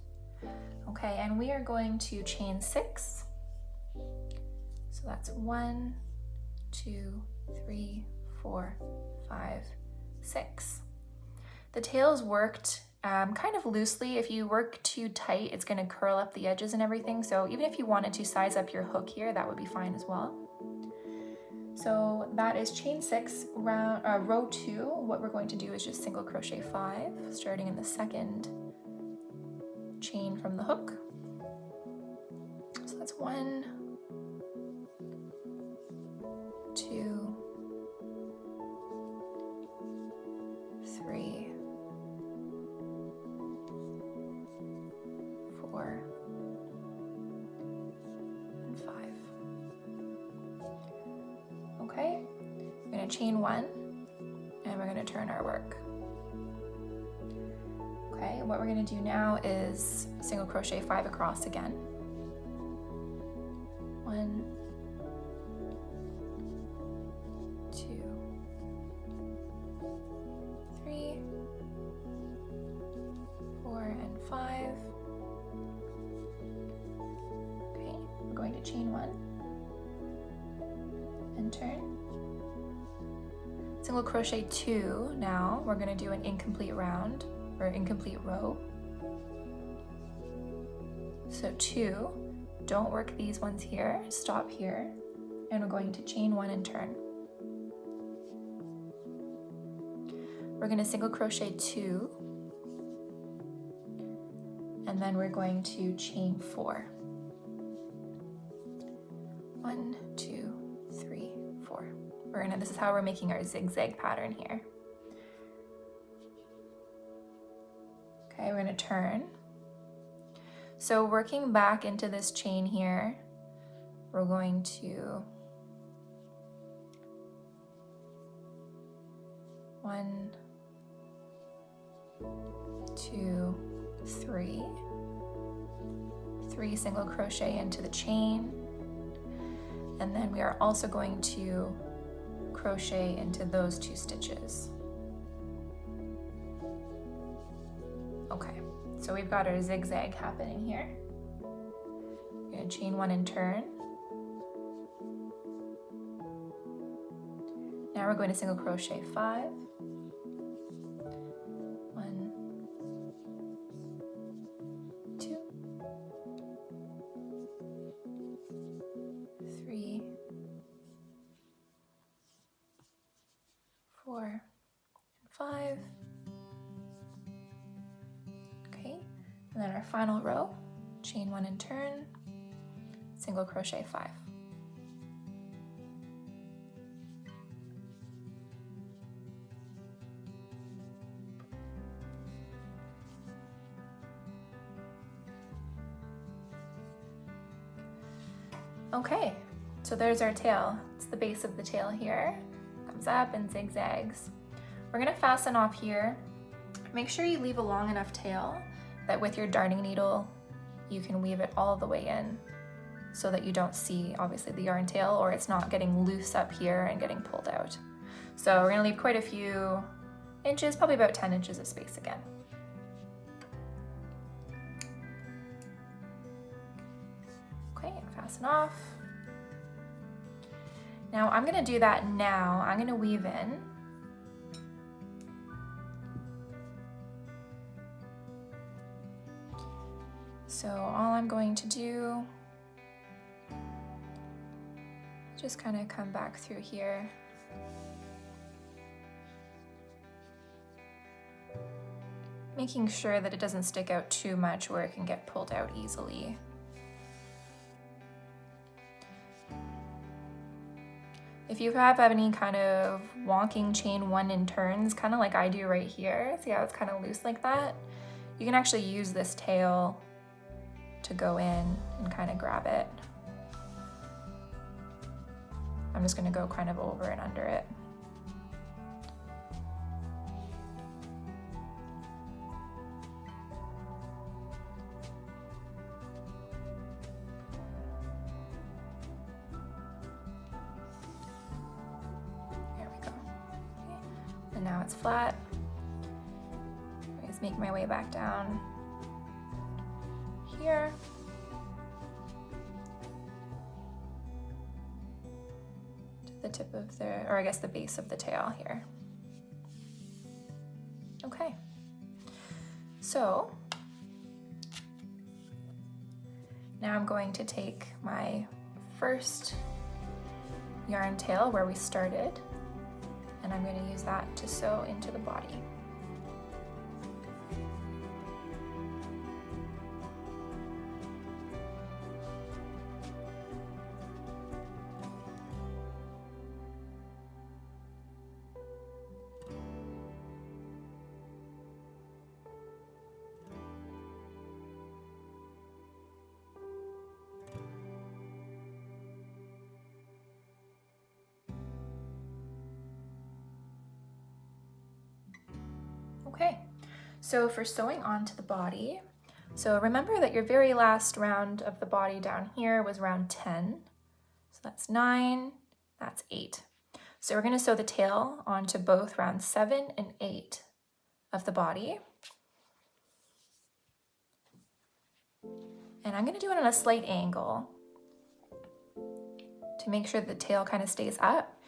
Okay, and we are going to chain 6. So that's 1, 2, 3, 4, 5, 6. The tails worked kind of loosely. If you work too tight, it's going to curl up the edges and everything. So even if you wanted to size up your hook here, that would be fine as well. So that is chain 6, row 2. What we're going to do is just single crochet 5, starting in the second chain from the hook. So that's 1, 2, 3, 4, and 5. Okay, we're going to chain 1, and we're going to turn our work. Okay, what we're going to do now is single crochet 5 across again. 1, 2, 3, 4, and 5. Okay, we're going to chain 1 and turn. Single crochet 2 now. We're going to do an incomplete round or incomplete row. So 2, don't work these ones here, stop here, and we're going to chain 1 and turn. We're going to single crochet 2, and then we're going to chain 4. 1, 2, 3, 4. This is how we're making our zigzag pattern here. Okay, we're going to turn. So working back into this chain here, we're going to 1, 2, 3, 3 single crochet into the chain, and then we are also going to crochet into those 2 stitches. Okay, so we've got our zigzag happening here. We're going to chain 1 and turn. Now we're going to single crochet 5. 1, 2, 3, 4, and 5. Okay, and then our final row, chain 1 and turn, single crochet 5. Okay, so there's our tail. It's the base of the tail here. Comes up and zigzags. We're gonna fasten off here. Make sure you leave a long enough tail that with your darning needle, you can weave it all the way in so that you don't see, obviously, the yarn tail, or it's not getting loose up here and getting pulled out. So we're gonna leave quite a few inches, probably about 10 inches of space again. Okay, fasten off. Now I'm gonna do that now. I'm gonna weave in. So all I'm going to do, just kind of come back through here. Making sure that it doesn't stick out too much where it can get pulled out easily. If you have any kind of wonking chain 1 in turns, kind of like I do right here, see how it's kind of loose like that? You can actually use this tail to go in and kind of grab it. I'm just going to go kind of over and under it. There we go. Okay. And now it's flat. I just make my way back down here. To the tip of the, or I guess the base of the tail here. Okay. So now I'm going to take my first yarn tail where we started, and I'm going to use that to sew into the body. Okay, so for sewing onto the body, so remember that your very last round of the body down here was round 10. So that's 9, that's 8. So we're going to sew the tail onto both round 7 and 8 of the body. And I'm going to do it on a slight angle to make sure the tail kind of stays up.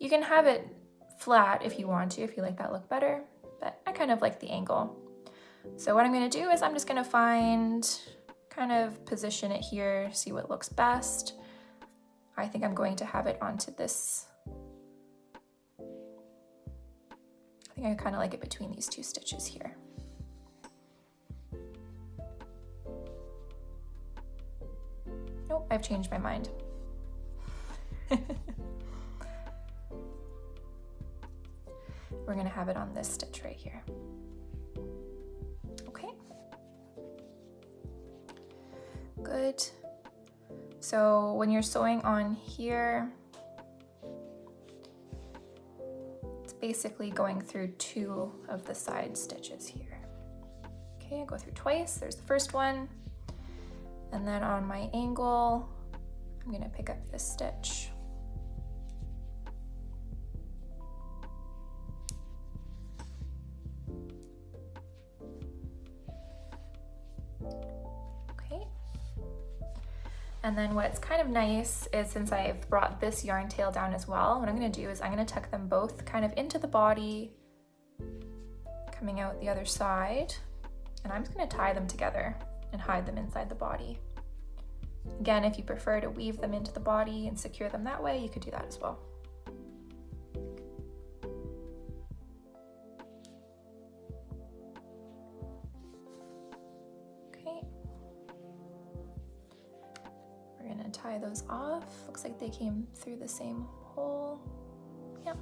You can have it flat if you want to, if you like that look better, but I kind of like the angle. So what I'm going to do is I'm just going to kind of position it here, see what looks best. I think I'm going to have it onto this. I think I kind of like it between these 2 stitches here. Nope, I've changed my mind. We're going to have it on this stitch right here. Okay. Good. So when you're sewing on here, it's basically going through 2 of the side stitches here. Okay, I go through twice. There's the first one. And then on my angle, I'm going to pick up this stitch. And then what's kind of nice is, since I've brought this yarn tail down as well, what I'm going to do is I'm going to tuck them both kind of into the body, coming out the other side, and I'm just going to tie them together and hide them inside the body. Again, if you prefer to weave them into the body and secure them that way, you could do that as well. Tie those off. Looks like they came through the same hole. Yep.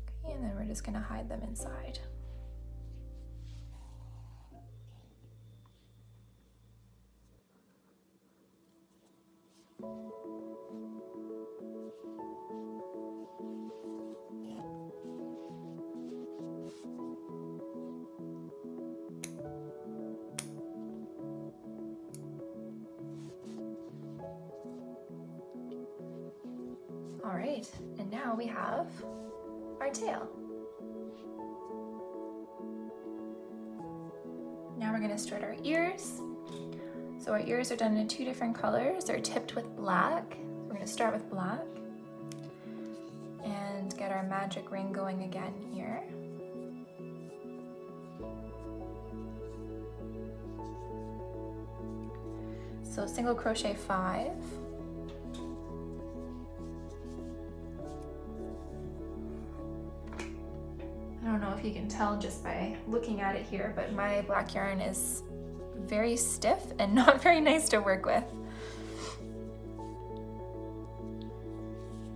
Okay, and then we're just going to hide them inside. All right, and now we have our tail. Now we're going to start our ears. So our ears are done in 2 different colors. They're tipped with black. We're going to start with black and get our magic ring going again here. So single crochet 5. I don't know if you can tell just by looking at it here, but my black yarn is very stiff and not very nice to work with.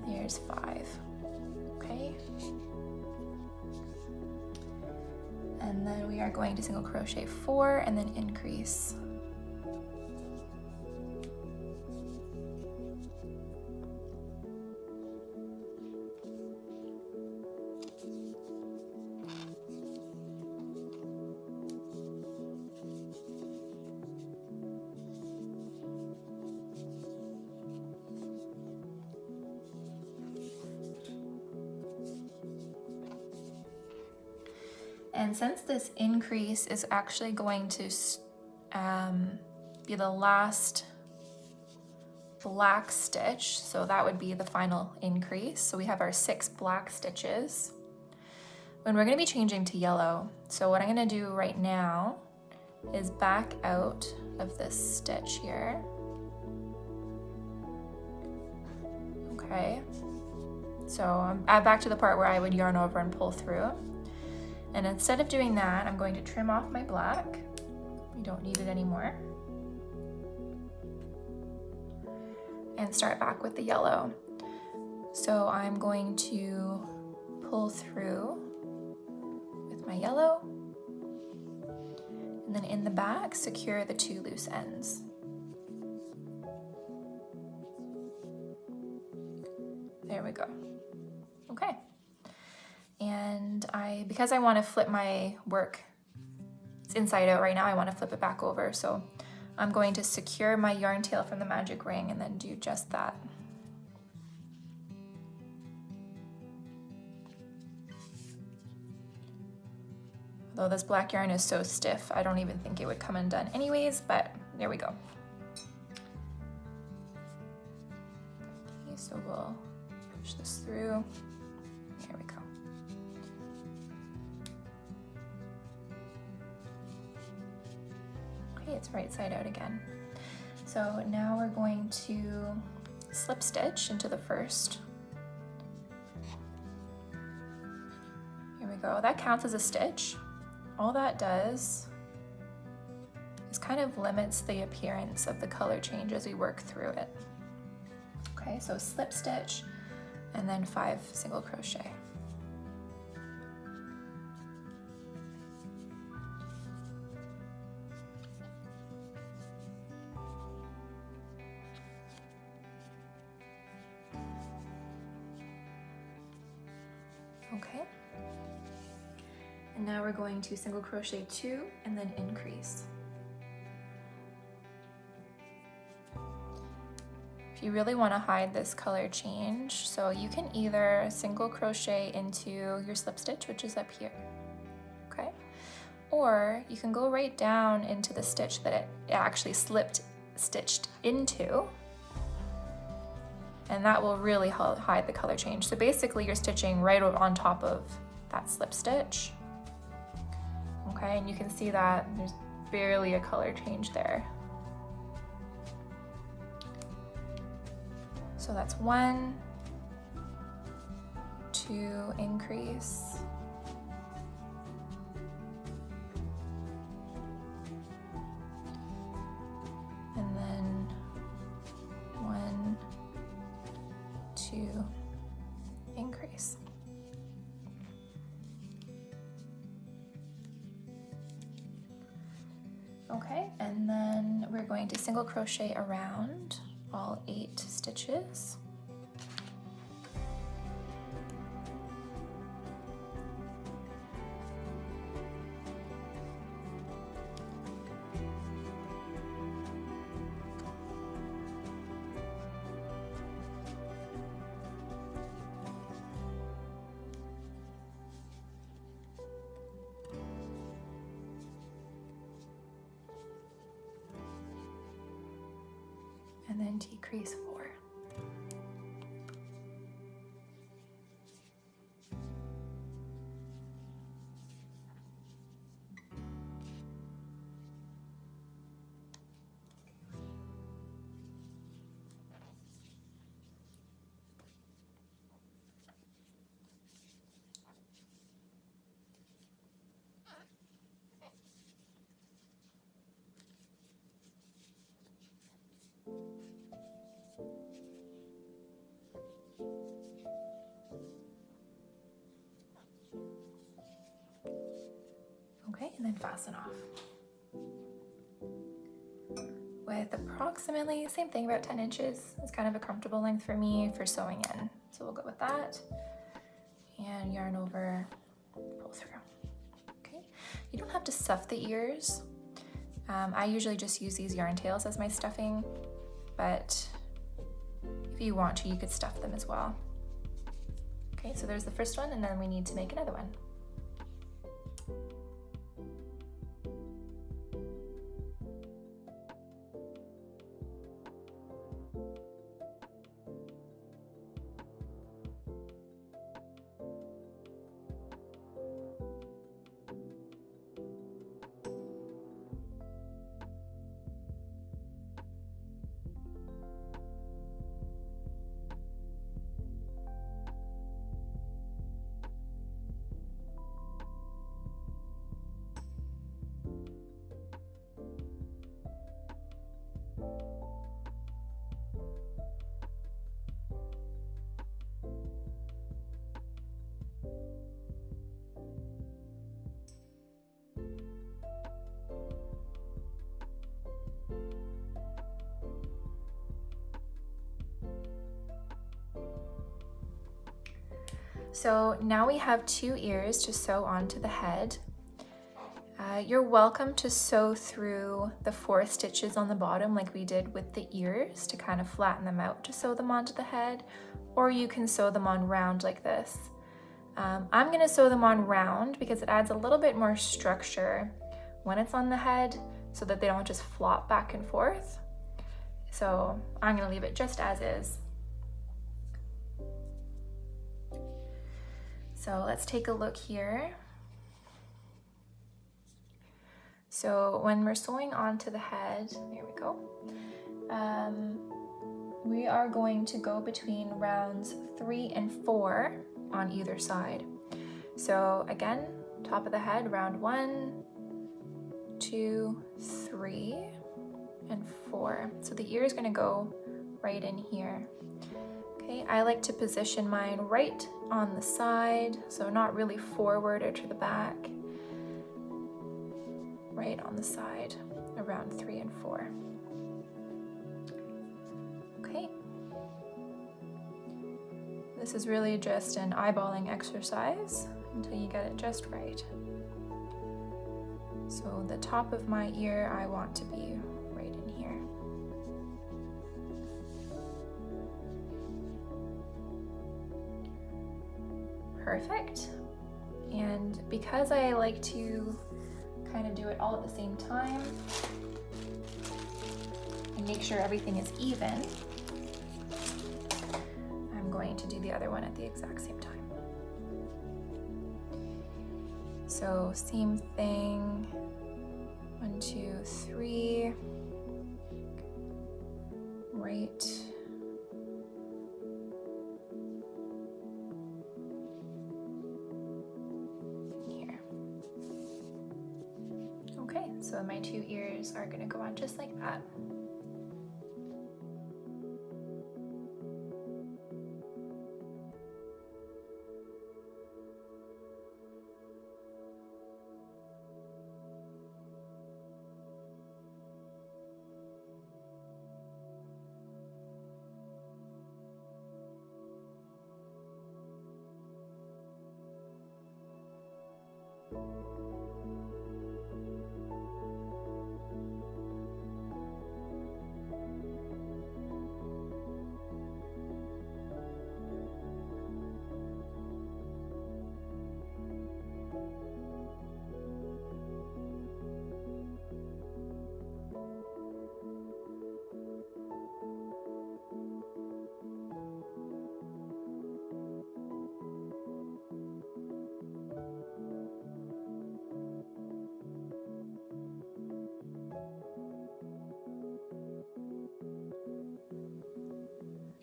Here's 5. Okay. And then we are going to single crochet 4 and then increase. And since this increase is actually going to be the last black stitch, so that would be the final increase. So we have our 6 black stitches. And we're going to be changing to yellow. So what I'm going to do right now is back out of this stitch here. Okay, so I'm back to the part where I would yarn over and pull through. And instead of doing that, I'm going to trim off my black. We don't need it anymore. And start back with the yellow. So I'm going to pull through with my yellow, and then in the back, secure the 2 loose ends. There we go. Okay. And because I want to flip my work, it's inside out right now, I want to flip it back over. So I'm going to secure my yarn tail from the magic ring and then do just that. Though this black yarn is so stiff, I don't even think it would come undone anyways, but there we go. Okay, so we'll push this through. There we go. Okay, it's right side out again. So now we're going to slip stitch into the first. Here we go. That counts as a stitch. All that does is kind of limits the appearance of the color change as we work through it. Okay, so slip stitch and then 5 single crochet. Okay. And now we're going to single crochet 2 and then increase. If you really want to hide this color change, so you can either single crochet into your slip stitch, which is up here, okay? Or you can go right down into the stitch that it actually stitched into, and that will really hide the color change. So basically you're stitching right on top of that slip stitch. Okay, and you can see that there's barely a color change there. So that's 1, 2, increase. And then 1, 2, increase. Okay, and then we're going to single crochet around all 8 stitches. And then decrease 4. Okay, and then fasten off. With approximately, same thing, about 10 inches. It's kind of a comfortable length for me for sewing in. So we'll go with that. And yarn over, pull through. Okay, you don't have to stuff the ears. I usually just use these yarn tails as my stuffing, but if you want to, you could stuff them as well. Okay, so there's the first one, and then we need to make another one. So now we have 2 ears to sew onto the head. You're welcome to sew through the 4 stitches on the bottom like we did with the ears to kind of flatten them out to sew them onto the head, or you can sew them on round like this. I'm going to sew them on round because it adds a little bit more structure when it's on the head so that they don't just flop back and forth. So I'm going to leave it just as is. So let's take a look here. So when we're sewing onto the head, there we go, we are going to go between rounds 3 and 4 on either side. So again, top of the head, round 1, 2, 3, and 4. So the ear is going to go right in here. Okay, I like to position mine right on the side, so not really forward or to the back. Right on the side, around 3 and 4. Okay. This is really just an eyeballing exercise until you get it just right. So the top of my ear, I want to be right in here. Perfect. And because I like to kind of do it all at the same time and make sure everything is even, I'm going to do the other one at the exact same time. So same thing, 1, 2, 3, right. Okay, so my 2 ears are going to go on just like that.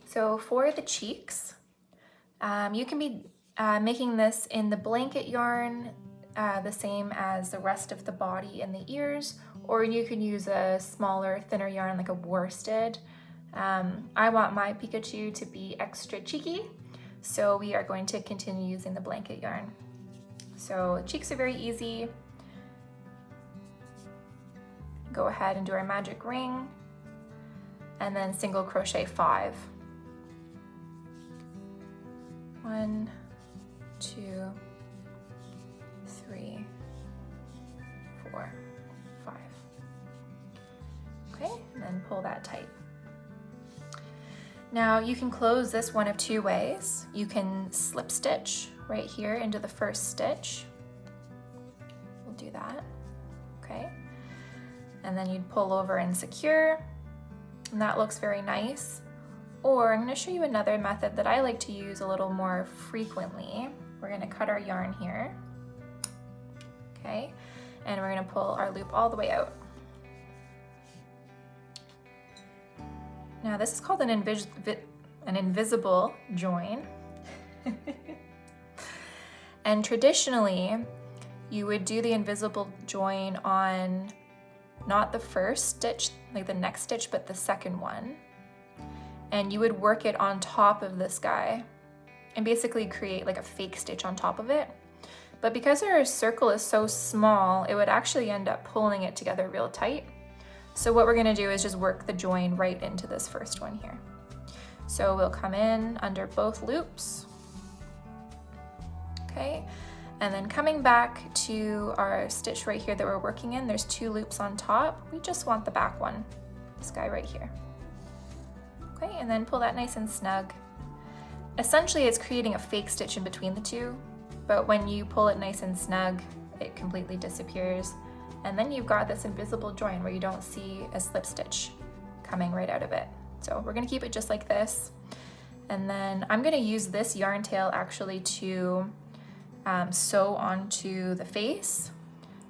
So for the cheeks, you can be making this in the blanket yarn, the same as the rest of the body and the ears, or you can use a smaller, thinner yarn like a worsted. I want my Pikachu to be extra cheeky, so we are going to continue using the blanket yarn. So cheeks are very easy. Go ahead and do our magic ring, and then single crochet 5. 1, 2, 3, 4, 5. Okay, and then pull that tight. Now you can close this one of 2 ways. You can slip stitch right here into the first stitch. We'll do that, okay? And then you'd pull over and secure, and that looks very nice. Or I'm going to show you another method that I like to use a little more frequently. We're going to cut our yarn here, okay? And we're going to pull our loop all the way out. Now this is called an invisible join. And traditionally, you would do the invisible join on not the first stitch, like the next stitch, but the second one. And you would work it on top of this guy and basically create like a fake stitch on top of it. But because our circle is so small, it would actually end up pulling it together real tight. So what we're gonna do is just work the join right into this first one here. So we'll come in under both loops, Okay, and then coming back to our stitch right here that we're working in, there's 2 loops on top. We just want the back one, this guy right here. Okay, and then pull that nice and snug. Essentially, it's creating a fake stitch in between the two, but when you pull it nice and snug, it completely disappears. And then you've got this invisible join where you don't see a slip stitch coming right out of it. So we're gonna keep it just like this. And then I'm gonna use this yarn tail actually to sew onto the face.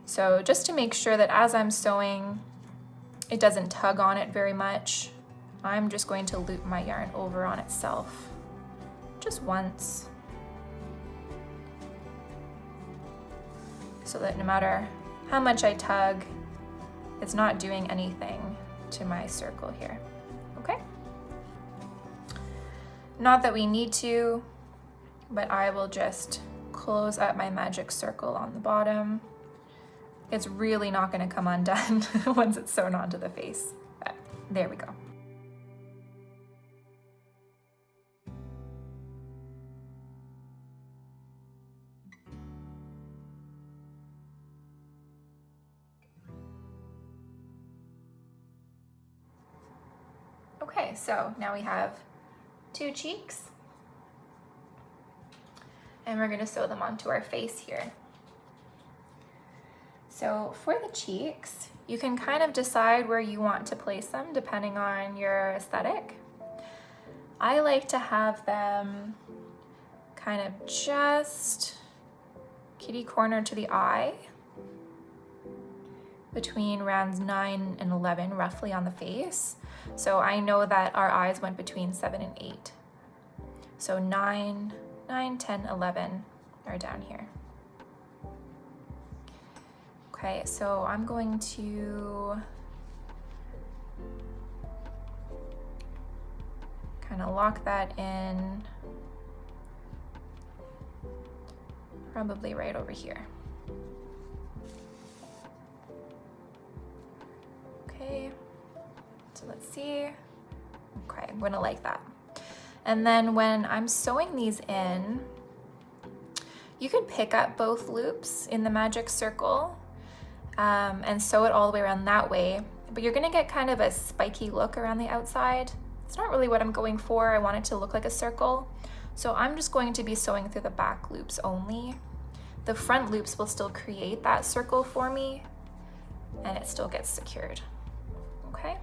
So just to make sure that as I'm sewing, it doesn't tug on it very much, I'm just going to loop my yarn over on itself, just once. So that no matter how much I tug, it's not doing anything to my circle here, okay? Not that we need to, but I will just close up my magic circle on the bottom. It's really not gonna come undone once it's sewn onto the face, but there we go. Okay, so now we have 2 cheeks, and we're gonna sew them onto our face here. So for the cheeks, you can kind of decide where you want to place them depending on your aesthetic. I like to have them kind of just kitty corner to the eye, between rounds 9 and 11 roughly on the face. So I know that our eyes went between 7 and 8. So 9, 10, 11 are down here. Okay, so I'm going to kind of lock that in, probably right over here. Okay, so let's see. Okay, I'm gonna like that. And then when I'm sewing these in, you can pick up both loops in the magic circle and sew it all the way around that way, but you're gonna get kind of a spiky look around the outside. It's not really what I'm going for. I want it to look like a circle. So I'm just going to be sewing through the back loops only. The front loops will still create that circle for me, and it still gets secured. Okay.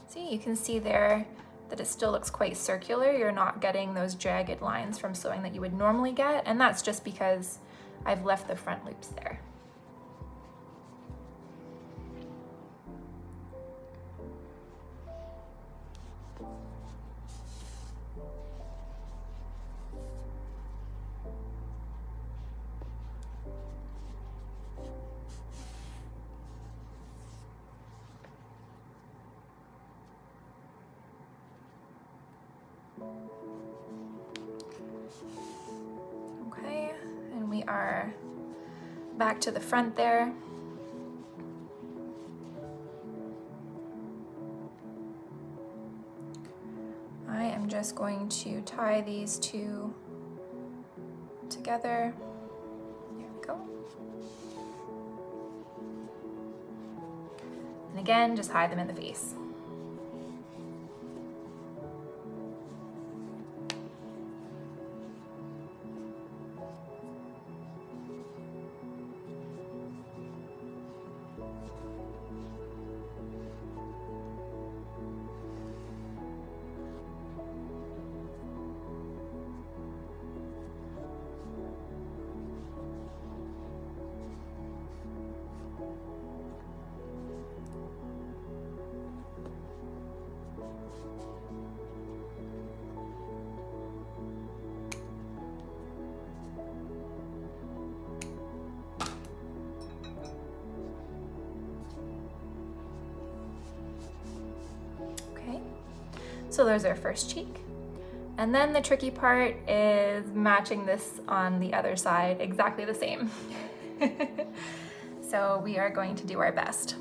See, you can see there that it still looks quite circular. You're not getting those jagged lines from sewing that you would normally get, and that's just because I've left the front loops there. Okay, and we are back to the front there. I am just going to tie these two together. There we go. And again, just hide them in the face. So there's our first cheek. And then the tricky part is matching this on the other side exactly the same. So we are going to do our best.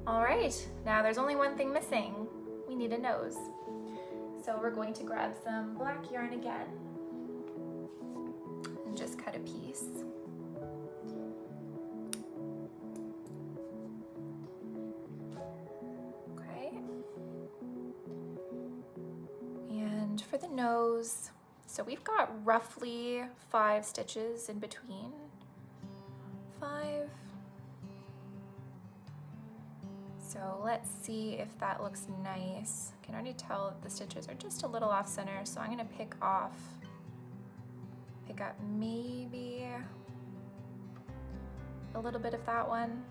All right, now there's only one thing missing. We need a nose. So we're going to grab some black yarn again and just cut a piece. Okay. And for the nose, so we've got roughly 5 stitches in between. 5. So let's see if that looks nice. I can already tell that the stitches are just a little off center, so I'm gonna pick up maybe a little bit of that one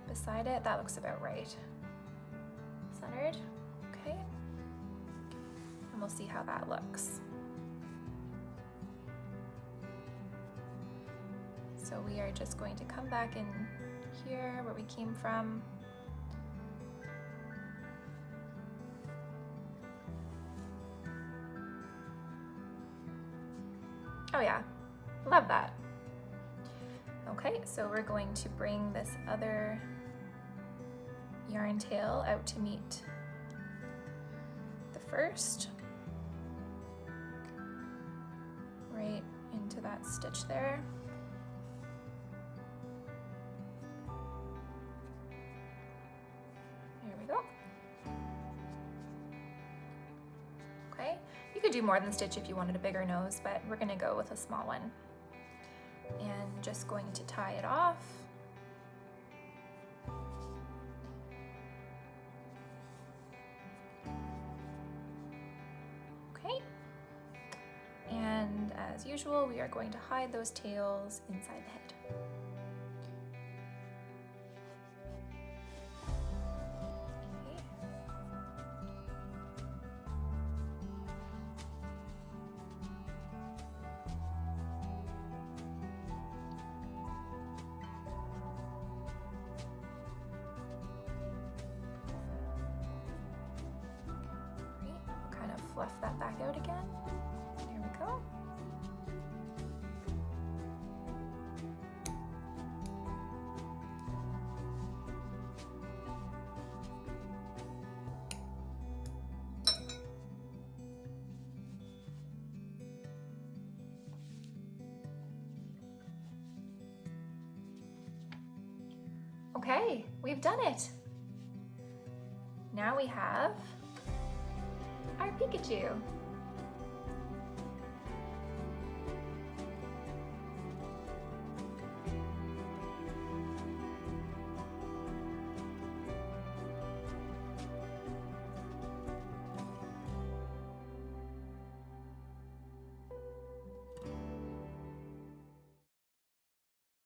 beside it. That looks about right. Centered, okay. And we'll see how that looks. So we are just going to come back in here where we came from. Oh yeah, love that. Okay, so we're going to bring this other yarn tail out to meet the first. Right into that stitch there. You could do more than stitch if you wanted a bigger nose, but we're gonna go with a small one. And just going to tie it off. Okay. And as usual, we are going to hide those tails inside the head. Fluff that back out again. There we go. Okay, we've done it. Now we have our Pikachu.